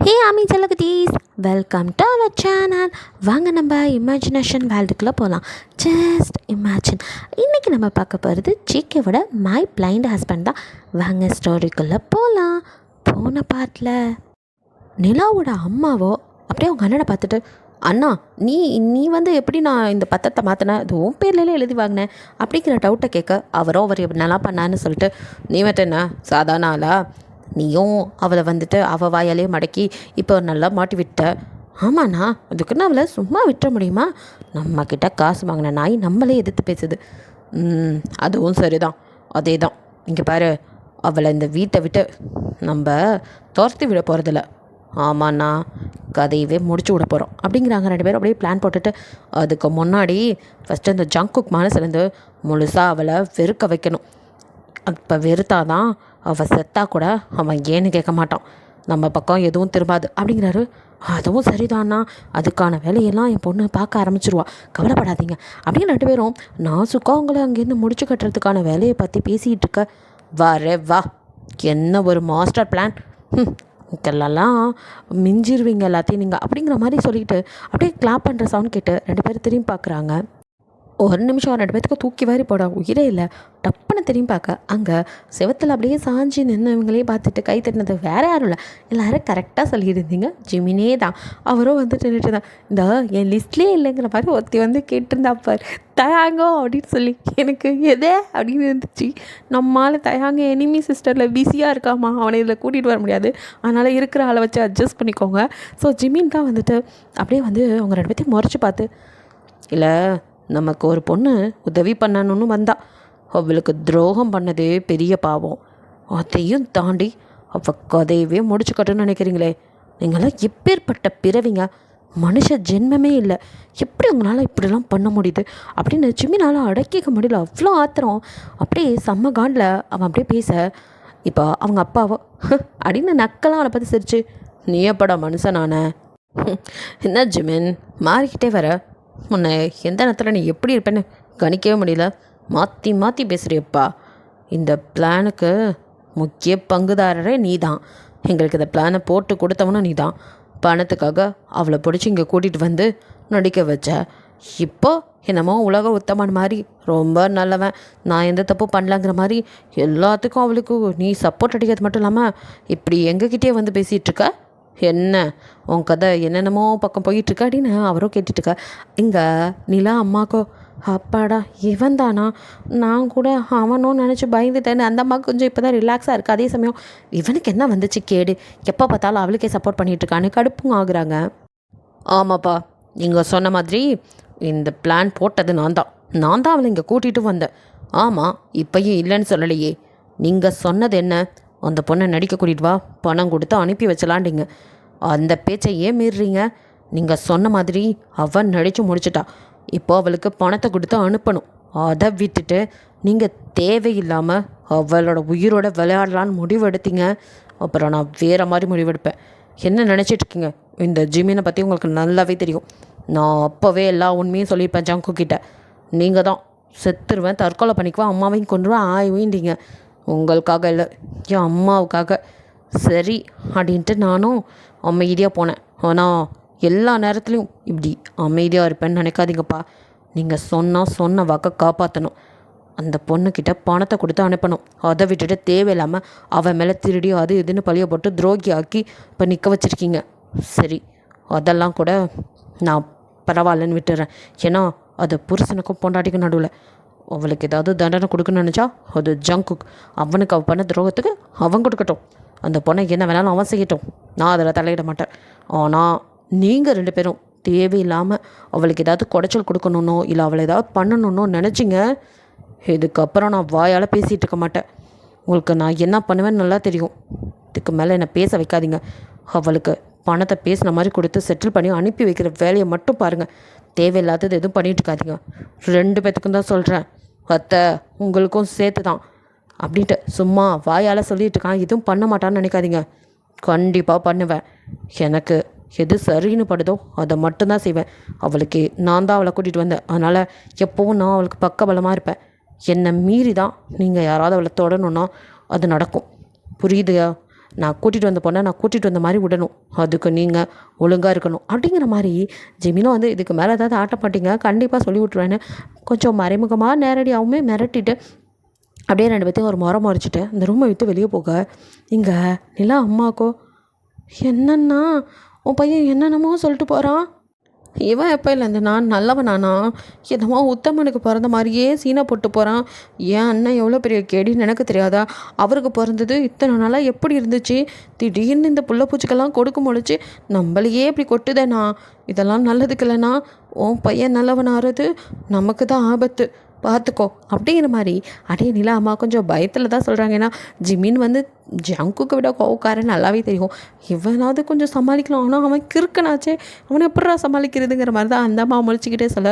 ஹே ஆமி செல்லகுட்டீஸ், welcome to our channel. வாங்க நம்ம இமேஜினேஷன் வேர்ல்டுக்குள்ளே போகலாம். Just imagine. இன்றைக்கி நம்ம பார்க்க போகிறது ஜிகேவோட மை பிளைண்ட் ஹஸ்பண்ட் தான். வாங்க ஸ்டோரிக்குள்ளே போகலாம். போன பாட்டில் நிலாவோட அம்மாவோ அப்படியே அவங்க அண்ணனை பார்த்துட்டு, அண்ணா நீ நீ வந்து எப்படி நான் இந்த பத்திரத்தை மாற்றினேன், அது உன் பேர்லேயே எழுதி வாங்கினேன் அப்படிங்கிற டவுட்டை கேட்க, அவர் நல்லா பண்ணான்னு சொல்லிட்டு, நீ மட்டும் என்ன சாதாரண ஆளா, நீயும் அவளை வந்துட்டு அவள் வாயாலே மடக்கி இப்போ நல்லா மாட்டி விட்ட. ஆமாண்ணா, அதுக்குன்னு அவளை சும்மா விட்டுற முடியுமா? நம்மக்கிட்ட காசு வாங்கின நாய் நம்மளே எதிர்த்து பேசுது. அதுவும் சரிதான், அதே தான். இங்கே பாரு, அவளை இந்த வீட்டை விட்டு நம்ம துரத்தி விட போகிறதில்ல. ஆமாண்ணா, கதையவே முடிச்சு விட போகிறோம் அப்படிங்கிறாங்க ரெண்டு பேரும். அப்படியே பிளான் போட்டுட்டு, அதுக்கு முன்னாடி ஃபஸ்ட்டு இந்த ஜங்குக் மனசுலேருந்து முழுசாக அவளை வெறுக்க வைக்கணும். இப்போ வெறுத்தாதான் அவள் செத்தா கூட அவன் ஏன்னு கேட்க மாட்டான், நம்ம பக்கம் எதுவும் திரும்பாது அப்படிங்கிறாரு. அதுவும் சரிதான்னா, அதுக்கான வேலையெல்லாம் என் பொண்ணு பார்க்க ஆரம்பிச்சிருவா, கவலைப்படாதீங்க அப்படின்னு ரெண்டு பேரும் நாசுக்கா அவங்கள அங்கேருந்து முடிச்சு கட்டுறதுக்கான வேலையை பற்றி பேசிகிட்டு இருக்க. வரே வா, என்ன ஒரு மாஸ்டர் பிளான், உங்களெல்லாம் மிஞ்சிருவீங்க எல்லாத்தையும் நீங்கள் அப்படிங்கிற மாதிரி சொல்லிட்டு அப்படியே கிளாப் பண்ணுற சவுண்ட் கேட்டு ரெண்டு பேரும் திரும்பி பார்க்குறாங்க. ஒரு நிமிஷம் ரெண்டு பேத்துக்கு தூக்கி வாரி போட உயிரே இல்லை. டப்புன்னு திரும்பி பார்க்க அங்கே செவத்தில் அப்படியே சாஞ்சி நின்று இவங்களே பார்த்துட்டு கை தட்டினது வேறு யாரும் இல்லை, எல்லோரும் கரெக்டாக சொல்லியிருந்தீங்க, ஜிமினே தான். அவரும் வந்து நின்றுட்டு தான், இந்த என் லிஸ்ட்லேயே இல்லைங்கிற மாதிரி ஒருத்தி வந்து கேட்டிருந்தாப்பார். தயாங்கோ அப்படின்னு சொல்லி எனக்கு எதே அப்படின்னு இருந்துச்சு. நம்மளால் தயாங்க எனிமி சிஸ்டரில் பிஸியாக இருக்காமா, அவனை இதில் கூட்டிகிட்டு வர முடியாது, அதனால் இருக்கிற ஆளை வச்சு அட்ஜஸ்ட் பண்ணிக்கோங்க. ஸோ ஜிமின் தான் வந்துட்டு அப்படியே வந்து அவங்க ரெண்டு பேர்த்தையும் முறைச்சி பார்த்து, இல்லை நமக்கு ஒரு பொண்ணு உதவி பண்ணணும்னு வந்தா, அவளுக்கு துரோகம் பண்ணதே பெரிய பாவம், அதையும் தாண்டி அவள் கதையவே முடிச்சுக்கட்டுன்னு நினைக்கிறீங்களே, நீங்களாம் எப்பேற்பட்ட பிறவிங்க, மனுஷ ஜென்மமே இல்லை, எப்படி உங்களால் இப்படிலாம் பண்ண முடியுது அப்படின்னு ஜிம்மினால் அடக்கிக்க முடியல. அவ்வளோ ஆத்திரம். அப்படியே செம்ம காண்டில் அவன் அப்படியே பேச, இப்போ அவங்க அப்பாவோ அப்படின்னு நக்கெல்லாம் அவனை பார்த்து சிரிச்சு, நீ எப்படா மனுஷனான, என்ன ஜிமின் மாறிக்கிட்டே வர, உன்னை எந்த நேரத்தில் நீ எப்படி இருப்பேன்னு கணிக்கவே முடியல, மாற்றி மாற்றி பேசுகிறியப்பா. இந்த பிளானுக்கு முக்கிய பங்குதாரரே நீ தான், எங்களுக்கு இந்த பிளானை போட்டு கொடுத்தவனும் நீ தான். பணத்துக்காக அவளை பிடிச்சி இங்கே கூட்டிகிட்டு வந்து நடிக்க வச்ச. இப்போ என்னமோ உலக உத்தமன் மாதிரி ரொம்ப நல்லவன், நான் எந்த தப்பு பண்ணலங்கிற மாதிரி எல்லாத்துக்கும் அவளுக்கு நீ சப்போர்ட் அடிக்கிறது மட்டும் இல்லாமல் இப்படி எங்ககிட்டே வந்து பேசிகிட்ருக்க. என்ன உன் கதை என்னென்னமோ பக்கம் போயிட்டுருக்க அப்படின்னு அவரும் கேட்டுட்ருக்க. இங்கே நிலா அம்மாக்கோ, அப்பாடா இவன் தானா, நான் கூட அவனும் நினச்சி பயந்துட்டேன்னு அந்த அம்மாவுக்கு கொஞ்சம் இப்போ தான் ரிலாக்ஸாக இருக்குது. அதே சமயம் இவனுக்கு என்ன வந்துச்சு கேடு, எப்போ பார்த்தாலும் அவளுக்கே சப்போர்ட் பண்ணிகிட்ருக்கான்னு கடுப்பும் ஆகுறாங்க. ஆமாப்பா, நீங்கள் சொன்ன மாதிரி இந்த பிளான் போட்டது நான் தான் அவளை இங்கே கூட்டிகிட்டு வந்தேன். ஆமாம், இப்போயும் இல்லைன்னு சொல்லலையே. நீங்கள் சொன்னது என்ன, அந்த பொண்ணை நடிக்க கூட்டிகிட்டு வா, பணம் கொடுத்து அனுப்பி வச்சலாண்டிங்க. அந்த பேச்சை ஏன் மீறுறீங்க? நீங்கள் சொன்ன மாதிரி அவன் நடித்து முடிச்சிட்டா, இப்போ அவளுக்கு பணத்தை கொடுத்து அனுப்பணும். அதை விட்டுட்டு நீங்கள் தேவையில்லாமல் அவளோட உயிரோட விளையாடலான்னு முடிவெடுத்தீங்க. அப்புறம் நான் வேறு மாதிரி முடிவெடுப்பேன். என்ன நினச்சிட்ருக்கீங்க? இந்த ஜிமினை பற்றி உங்களுக்கு நல்லாவே தெரியும். நான் அப்போவே எல்லா உண்மையும் சொல்லியிருப்பேன் ஜங்கு கிட்ட. நீங்கள் தான் செத்துருவேன், தற்கொலை பண்ணிக்குவேன், அம்மாவையும் கொண்டுருவேன் ஆய்வுண்டிங்க. உங்களுக்காக இல்லை, என் அம்மாவுக்காக. சரி அப்படின்ட்டு நானும் அமைதியாக போனேன். ஆனால் எல்லா நேரத்துலையும் இப்படி அமைதியாக இருப்பேன்னு நினைக்காதீங்கப்பா. நீங்கள் சொன்ன வாக்கை காப்பாற்றணும். அந்த பொண்ணுக்கிட்ட பணத்தை கொடுத்து அனுப்பணும். அதை விட்டுட்டு தேவையில்லாமல் அவன் மேலே திருடி அது இதுன்னு பழிய போட்டு துரோகி ஆக்கி இப்போ நிற்க வச்சுருக்கீங்க. சரி, அதெல்லாம் கூட நான் பரவாயில்லன்னு விட்டுறேன். ஏன்னா அது புருஷனுக்கும் பொண்டாட்டிக்கும் நடுவில். அவளுக்கு ஏதாவது தண்டனை கொடுக்கணும்னு நினச்சா அது ஜங்குக், அவனுக்கு அவள் பண்ண துரோகத்துக்கு அவன் கொடுக்கட்டும். அந்த பொண்ணை என்ன வேணாலும் அவன் செய்யட்டும், நான் அதில் தலையிட மாட்டேன். ஆனால் நீங்கள் ரெண்டு பேரும் தேவையில்லாமல் அவளுக்கு ஏதாவது குடைச்சல் கொடுக்கணுன்னோ இல்லை அவளை ஏதாவது பண்ணணுன்னோ நினச்சிங்க, இதுக்கப்புறம் நான் வாயால் பேசிகிட்டு இருக்க மாட்டேன். உங்களுக்கு நான் என்ன பண்ணுவேன்னு நல்லா தெரியும். இதுக்கு மேலே என்னை பேச வைக்காதீங்க. அவளுக்கு பணத்தை பேசின மாதிரி கொடுத்து செட்டில் பண்ணி அனுப்பி வைக்கிற வேலையை மட்டும் பாருங்கள். தேவையில்லாதது எதுவும் பண்ணிகிட்டு இருக்காதீங்க. ரெண்டு பேத்துக்கும் தான் சொல்கிறேன், அத்தை உங்களுக்கும் சேர்த்து தான் அப்படின்ட்டு சும்மா வாயால் சொல்லிகிட்டு இருக்கான். எதுவும் பண்ண மாட்டான்னு நினைக்காதீங்க. கண்டிப்பாக பண்ணுவேன். எனக்கு எது சரின்னு படுதோ அதை மட்டும்தான் செய்வேன். அவளுக்கு நான் தான் அவளை கூட்டிகிட்டு வந்தேன், அதனால் எப்போவும் நான் அவளுக்கு பக்கபலமாக இருப்பேன். என்னை மீறி தான் நீங்கள் யாராவது அவளை தொடணுன்னா அது நடக்கும். புரியுதுயா? நான் கூட்டிகிட்டு வந்த பொண்ணை நான் கூட்டிகிட்டு வந்த மாதிரி விடணும், அதுக்கு நீங்கள் ஒழுங்காக இருக்கணும் அப்படிங்கிற மாதிரி ஜிமினும் வந்து இதுக்கு மேலே ஏதாவது ஆட்ட மாட்டீங்க கண்டிப்பாக சொல்லி விட்ருவேன்னு கொஞ்சம் மறைமுகமாக நேரடியாகவுமே மிரட்டிட்டு அப்படியே 2 பேர்த்தையும் ஒரு முறைச்சிட்டு இந்த ரூமை விட்டு வெளியே போக இங்கே நிலா அம்மாக்கோ என்னன்னா உன் பையன் என்னென்னமோ சொல்லிட்டு போகிறான், இவன் எப்போ இல்லைந்து நான் நல்லவனானா என்னமோ உத்தமனுக்கு பிறந்த மாதிரியே சீனை போட்டு போகிறான், ஏன் அண்ணன் எவ்வளோ பெரிய கேடின்னு எனக்கு தெரியாதா, அவருக்கு பிறந்தது இத்தனை நாளாக எப்படி இருந்துச்சு, திடீர்னு இந்த புள்ள பூச்சிக்கெல்லாம் கொடுக்க முடிச்சு நம்மளையே இப்படி கொட்டுதேண்ணா, இதெல்லாம் நல்லதுக்கு இல்லைண்ணா, உன் பையன் நல்லவனாகிறது நமக்கு தான் ஆபத்து பார்த்துக்கோ அப்படிங்கிற மாதிரி அடே நிலா அம்மா கொஞ்சம் பயத்தில் தான் சொல்கிறாங்க. ஏன்னா ஜிமின் வந்து ஜங்குக்கு விட கோவக்காரன் நல்லாவே தெரியும், இவனாவது கொஞ்சம் சமாளிக்கலாம், ஆனால் அவன் கிறுக்கனாச்சே அவனை எப்படா சமாளிக்கிறதுங்கிற மாதிரி தான் அந்த அம்மா முழிச்சிக்கிட்டே சொல்ல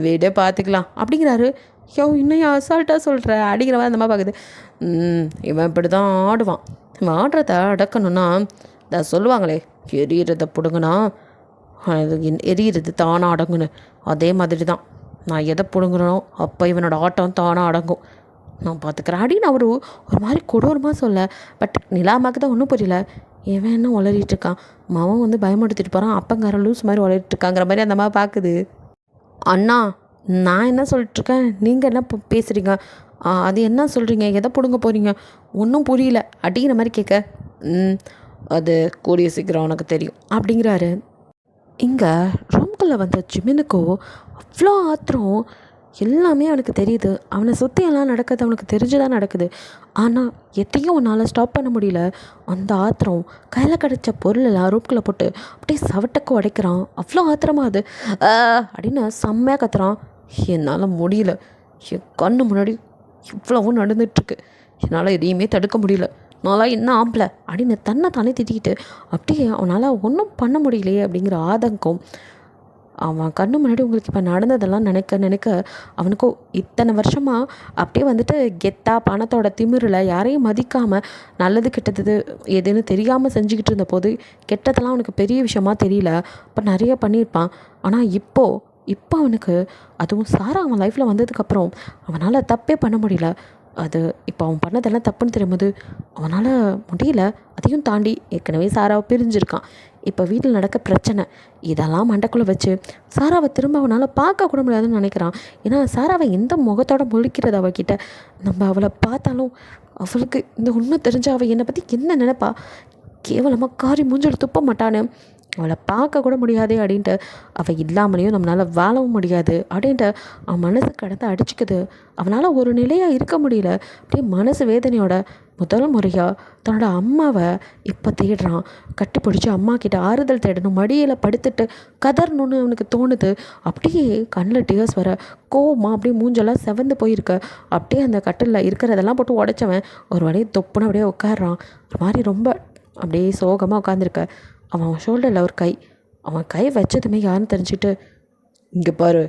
வீடே பார்த்துக்கலாம் அப்படிங்கிறாரு. இன்னும் அசால்ட்டாக சொல்கிற அப்படிங்கிற மாதிரி அந்த அம்மா பார்க்குது. இவன் இப்படி தான் ஆடுவான், இவன் ஆடுறத அடக்கணும்னா இதை சொல்லுவாங்களே எரியறதை பிடுங்கனா அது எரியிறது தானாக அடங்குன்னு, அதே மாதிரி தான் நான் எதை பிடுங்குறனோ அப்போ இவனோட ஆட்டம் தானாக அடங்கும், நான் பார்த்துக்கிறேன் அப்படின்னு அவர் ஒரு மாதிரி கொடூரமாக சொல்ல. பட் நிலாமாக்கு தான் ஒன்றும் புரியல, இவன் என்ன உளறிட்டு இருக்கான், மாவன் வந்து பயமுடுத்திட்டு போகிறான், அப்பங்கார லூஸ் மாதிரி உளறிட்டு இருக்காங்கிற மாதிரி அந்த மாதிரி பார்க்குது. அண்ணா நான் என்ன சொல்லிட்டுருக்கேன் நீங்கள் என்ன பேசுகிறீங்க, அது என்ன சொல்கிறீங்க, எதை பிடுங்க போகிறீங்க ஒன்றும் புரியல அப்படிங்கிற மாதிரி கேட்க அது கூடிய சீக்கிரம் உனக்கு தெரியும் அப்படிங்கிறாரு. இங்கே ரூம்குள்ளே வந்த ஜிமினுக்கோ அவ்வளோ ஆத்திரம், எல்லாமே அவனுக்கு தெரியுது, அவனை சுற்றி எல்லாம் நடக்குது அவனுக்கு தெரிஞ்சுதான் நடக்குது, ஆனால் எதையும் அவனால் ஸ்டாப் பண்ண முடியல. அந்த ஆத்திரம் கையில் கிடச்ச பொருள் எல்லாம் ரூம்குள்ளே போட்டு அப்படியே சவட்டக்கு உடைக்கிறான். அவ்வளோ ஆத்திரமா அது அப்படின்னு செம்மையாக கத்துறான். என்னால் முடியல, என் கண்ணு முன்னாடி இவ்வளவும் நடந்துகிட்ருக்கு, என்னால் எதையுமே தடுக்க முடியல, நான்லாம் என்ன ஆம்பளை அப்படின்னு தன்னை தானே திட்டிக்கிட்டு அப்படியே அவனால் ஒன்றும் பண்ண முடியலையே அப்படிங்கிற ஆதங்கம் அவன் கண்ணு முன்னாடி உங்களுக்கு இப்போ நடந்ததெல்லாம் நினைக்க அவனுக்கும் இத்தனை வருஷமாக அப்படியே வந்துட்டு கெத்தா பணத்தோட திமிரில் யாரையும் மதிக்காமல் நல்லது கெட்டது எதுன்னு தெரியாமல் செஞ்சுக்கிட்டு இருந்த போது கெட்டதெல்லாம் அவனுக்கு பெரிய விஷயமா தெரியல, இப்போ நிறைய பண்ணியிருப்பான். ஆனால் இப்போ அவனுக்கு அதுவும் சாரா அவன் லைஃப்பில் வந்ததுக்கப்புறம் அவனால் தப்பே பண்ண முடியல. அது இப்போ அவன் பண்ணதெல்லாம் தப்புன்னு தெரியும்போது அவனால் முடியல. அதையும் தாண்டி ஏற்கனவே சாராவை பிரிஞ்சிருக்கான், இப்போ வீட்டில் நடக்க பிரச்சனை, இதெல்லாம் மண்டைக்குள்ளே வச்சு சாராவை திரும்ப அவனால் பார்க்க கூட முடியாதுன்னு நினைக்கிறான். ஏன்னா சாராவை எந்த முகத்தோட முழிக்கிறது அவகிட்ட, நம்ம அவளை பார்த்தாலும் அவளுக்கு இந்த உண்மை தெரிஞ்ச அவள் என்னை பற்றி என்ன நினைப்பா, கேவலமாக காரி மூஞ்சில் துப்ப மாட்டான்னு, அவளை பார்க்க கூட முடியாது அப்படின்ட்டு, அவள் இல்லாமலேயும் நம்மளால் வாழவும் முடியாது அப்படின்ட்டு அவன் மனசு கடந்து அடிச்சுக்குது. அவனால் ஒரு நிலையாக இருக்க முடியல. அப்படியே மனசு வேதனையோட முதல் முறையாக தன்னோட அம்மாவை இப்போ தேடுறான். கட்டி பிடிச்சி அம்மா கிட்ட ஆறுதல் தேடணும், மடியில் படுத்துட்டு கதறணும்னு அவனுக்கு தோணுது. அப்படியே கண்ணில் டியர்ஸ் வர கோவமாக அப்படியே மூஞ்செல்லாம் செவந்து போயிருக்க. அப்படியே அந்த கட்டிலில் இருக்கிறதெல்லாம் போட்டு உடைச்சவன் ஒரு வழியை தொப்புன்னு அப்படியே உட்காடுறான். ஒரு மாதிரி ரொம்ப அப்படியே சோகமாக உட்காந்துருக்க. அவன் ஷோல்டரில் ஒரு கை, அவன் கை வச்சதுமே யாருன்னு தெரிஞ்சுட்டு, இங்கே பாரு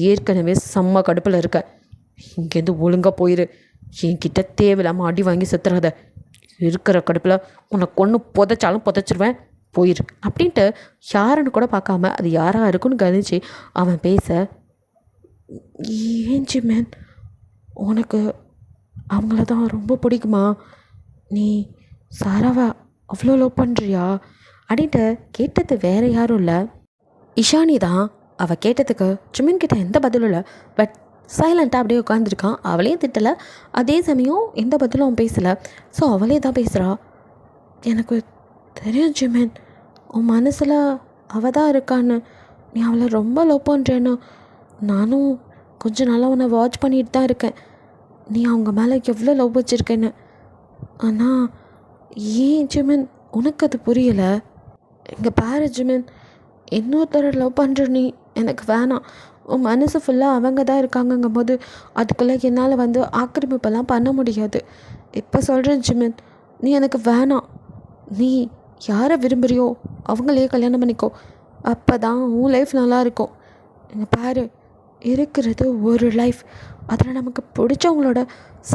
ஏற்கனவே செம்ம கடுப்பில் இருக்க, இங்கேருந்து ஒழுங்காக போயிரு, என்கிட்ட தேவையில்லாமல் அடி வாங்கி செத்துறாத, இருக்கிற கடுப்பில் உன்னை கொன்று புதைச்சாலும் புதைச்சிருவேன், போயிரு அப்படின்ட்டு யாருன்னு கூட பார்க்காம அது யாராக இருக்குன்னு கணிச்சு அவன் பேச, ஏன் ஜிமேன் உனக்கு அவங்கள தான் ரொம்ப பிடிக்குமா, நீ சாராவை அவ்வளோ லவ் பண்ணுறியா அப்படின்ட்டு கேட்டது வேறு யாரும் இல்லை, இஷானி தான். அவள் கேட்டதுக்கு ஜிமின்கிட்ட எந்த பதிலும் இல்லை. பட் சைலண்ட்டாக அப்படியே உட்காந்துருக்கான். அவளையும் திட்டலை, அதே சமயம் எந்த பதிலும் அவன் பேசலை. ஸோ அவளே தான் பேசுகிறா. எனக்கு தெரியும் ஜிமின், உன் மனசில் அவள் தான் இருக்கான்னு, நீ அவளை ரொம்ப லவ் பண்ணுறேன்னு நானும் கொஞ்ச நாளாக உன்னை வாட்ச் பண்ணிட்டு தான் இருக்கேன், நீ அவங்க மேலே எவ்வளோ லவ் வச்சுருக்கேன்னு. ஆனால் ஏன் ஜிமின் உனக்கு அது புரியலை? இங்கே பாரு ஜிமின், இன்னொருத்தரை லவ் பண்ணுற நீ எனக்கு வேணாம், உன் மனசு ஃபுல்லாக அவங்க தான் இருக்காங்கங்கும் போது அதுக்குள்ளே என்னால் வந்து ஆக்கிரமிப்பெல்லாம் பண்ண முடியாது. இப்போ சொல்கிறேன் ஜிமின், நீ எனக்கு வேணாம், நீ யாரை விரும்புகிறியோ அவங்களே கல்யாணம் பண்ணிக்கோ, அப்போ தான் உன் லைஃப் நல்லாயிருக்கும். இங்கே பாரு, இருக்கிறது ஒரு லைஃப், அதில் நமக்கு பிடிச்சவங்களோட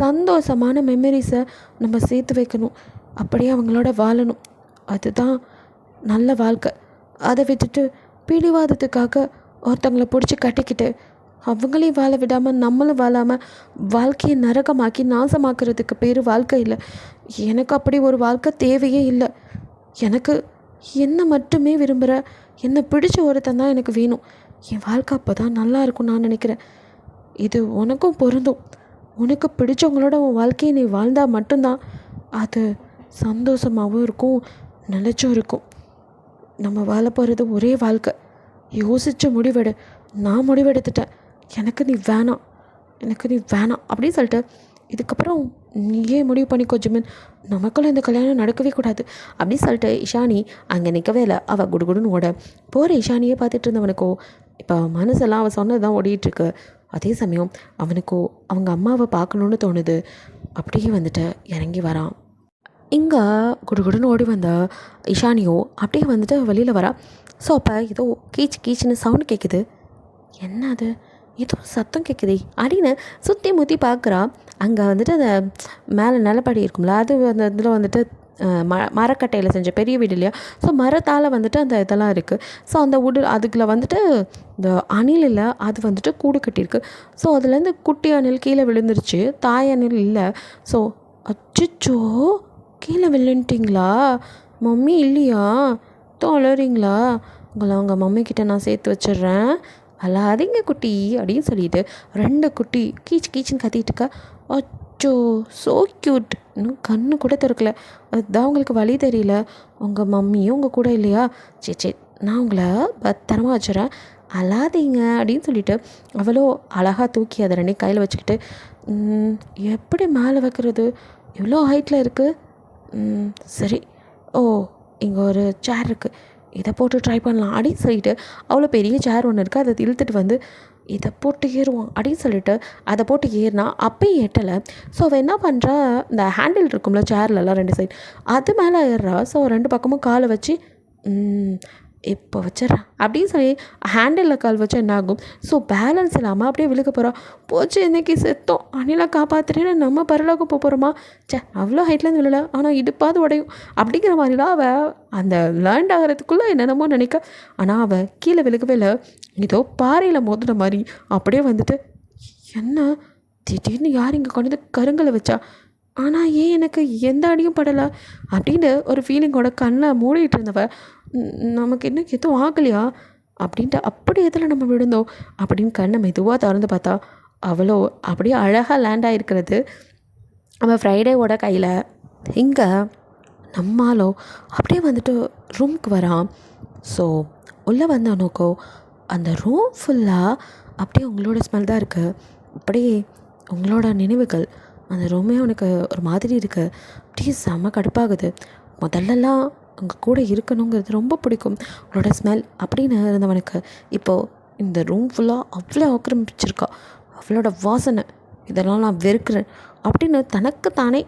சந்தோஷமான மெமரிஸை நம்ம சேர்த்து வைக்கணும், அப்படியே அவங்களோட வாழணும், அதுதான் நல்ல வாழ்க்கை. அதை விட்டுட்டு பிடிவாதத்துக்காக ஒருத்தவங்களை பிடிச்சி கட்டிக்கிட்டு அவங்களையும் வாழ விடாமல் நம்மளும் வாழாமல் வாழ்க்கையை நரகமாக்கி நாசமாக்குறதுக்கு பேர் வாழ்க்கை இல்லை. எனக்கு அப்படி ஒரு வாழ்க்கை தேவையே இல்லை. எனக்கு என்னை மட்டுமே விரும்புகிற என்னை பிடிச்ச ஒருத்தன் தான் எனக்கு வேணும். என் வாழ்க்கை அப்போ தான் நல்லா இருக்கும் நான் நினைக்கிறேன். இது உனக்கும் பொருந்தும். உனக்கு பிடிச்சவங்களோட உன் வாழ்க்கையை நீ வாழ்ந்தால் மட்டும்தான் அது சந்தோஷமாகவும் இருக்கும், நிலச்சும் இருக்கும். நம்ம வாழ போகிறது ஒரே வாழ்க்கை. யோசித்து முடிவெடு. நான் முடிவெடுத்துட்டேன். எனக்கு நீ வேணாம் அப்படின்னு சொல்லிட்டு, இதுக்கப்புறம் நீயே முடிவு பண்ணிக்கோ ஜிமின், நமக்குள்ள இந்த கல்யாணம் நடக்கவே கூடாது அப்படின்னு சொல்லிட்டு இஷானி அங்கே நிற்கவே இல்லை. அவள் குடுகுடுன்னு ஓட போகிற இஷானியே பார்த்துட்டு இருந்தவனுக்கோ இப்போ மனசெல்லாம் அவள் சொன்னது தான் ஓடிட்டுருக்கு. அதே சமயம் அவனுக்கோ அவங்க அம்மாவை பார்க்கணுன்னு தோணுது. அப்படியே வந்துட்டு இறங்கி வரான். இங்கே குடுகுடுன்னு ஓடி வந்த இஷானியோ அப்படியே வந்துட்டு வெளியில் வரா. ஸோ அப்போ ஏதோ கீச்சுன்னு சவுண்டு கேட்குது. என்ன அது, ஏதோ சத்தம் கேட்குதே அப்படின்னு சுற்றி முற்றி பார்க்குறா. அங்கே வந்துட்டு அந்த மேலே நிலப்படி இருக்கும்ல, அது அந்த இதில் வந்துட்டு மரக்கட்டையில் செஞ்ச பெரிய வீடு இல்லையா, ஸோ மரத்தால் வந்துட்டு அந்த இதெல்லாம் இருக்குது. ஸோ அந்த அதுக்குள்ள வந்துட்டு இந்த அணில் இல்லை, அது வந்துட்டு கூடு கட்டியிருக்கு. ஸோ அதுலேருந்து குட்டி அணில் கீழே விழுந்துருச்சு, தாய் அணில் இல்லை. ஸோ அச்சோ கீழே விழுந்துட்டிங்களா, மம்மி இல்லையா, தொலைறீங்களா, உங்களை அவங்க மம்மிக்கிட்ட நான் சேர்த்து வச்சிடுறேன், அல்லாதீங்க குட்டி அப்படின்னு சொல்லிட்டு 2 குட்டி கீச்சுன்னு கத்திட்டு இருக்கா. அச்சோ ஸோ க்யூட். இன்னும் கண்ணு கூட திறக்கல. அதுதான் உங்களுக்கு வழி தெரியல, உங்கள் மம்மியும் உங்கள் கூட இல்லையா, சரி நான் உங்களை பத்திரமா வச்சுறேன், அல்லாதீங்க அப்படின்னு சொல்லிட்டு அவ்வளோ அழகாக தூக்கி அதை 2 கையில் வச்சுக்கிட்டு, எப்படி மேலே வைக்கிறது, எவ்வளோ ஹைட்டில் இருக்குது, சரி ஓ இங்கே ஒரு சேர் இருக்குது, இதை போட்டு ட்ரை பண்ணலாம் அப்படின்னு சொல்லிட்டு அவ்வளோ பெரிய சேர் ஒன்று இருக்குது, அதை இழுத்துட்டு வந்து இதை போட்டு ஏறுவான் அப்படின்னு சொல்லிட்டு அதை போட்டு ஏறினா அப்பயும் எட்டலை. ஸோ அவள் என்ன பண்ணுறா, இந்த ஹேண்டில் இருக்கும்ல சேர்லலாம் 2 சைடு, அது மேலே ஏறுறா. ஸோ 2 பக்கமும் காலை வச்சு இப்போ வச்சிட்றேன் அப்படின்னு சொல்லி ஹேண்டிலில் கால் வச்சா என்ன ஆகும், ஸோ பேலன்ஸ் இல்லாமல் அப்படியே விழுக்க போகிறோம். போச்சு இன்றைக்கி செத்தோம், அணிலை காப்பாற்றுறேன்னு நம்ம பரலோகம் போகிறோமா, அவ்வளோ ஹைட்லேருந்து விழல, ஆனால் இடுப்பாது உடையும் அப்படிங்கிற மாதிரிலாம் அவள் அந்த லேண்ட் ஆகிறதுக்குள்ளே என்னென்னமோ நினைக்க. ஆனால் அவள் கீழே விழுக்கவே இல்லை, ஏதோ பாறையில் மோதுன மாதிரி அப்படியே வந்துட்டு, என்ன திடீர்னு யார் இங்கே கொண்டு வந்து கருங்கலை வச்சா, ஆனால் ஏன் எனக்கு எந்த அடியும் படலை அப்படின்னு ஒரு ஃபீலிங்கோட கண்ணை மூடிட்டு இருந்தவ, நமக்கு இன்னும் எதுவும் ஆகலையா அப்படின்ட்டு அப்படி எதில் நம்ம விழுந்தோம் அப்படின்னு கண்ணை மெதுவாக திறந்து பார்த்தா அவ்வளோ அப்படியே அழகாக லேண்ட் ஆகிருக்கிறது நம்ம ஃப்ரைடேவோட கையில். இங்கே நம்மாலோ அப்படியே வந்துட்டு ரூமுக்கு வரான். ஸோ உள்ளே வந்தவனுக்கோ அந்த ரூம் ஃபுல்லாக அப்படியே உங்களோட ஸ்மெல் தான் இருக்குது, அப்படியே உங்களோட நினைவுகள் அந்த ரூமே உனக்கு ஒரு மாதிரி இருக்குது. அப்படியே செம்ம கடுப்பாகுது. முதல்லலாம் உங்கள் கூட இருக்கணுங்கிறது ரொம்ப பிடிக்கும், உங்களோட ஸ்மெல் அப்படின்னு இருந்தவனுக்கு இப்போது இந்த ரூம் ஃபுல்லாக அவ்வளோ ஆக்கிரமிச்சிருக்கா, அவளோட வாசனை, இதெல்லாம் நான் வெறுக்கிறேன் அப்படின்னு தனக்கு தானே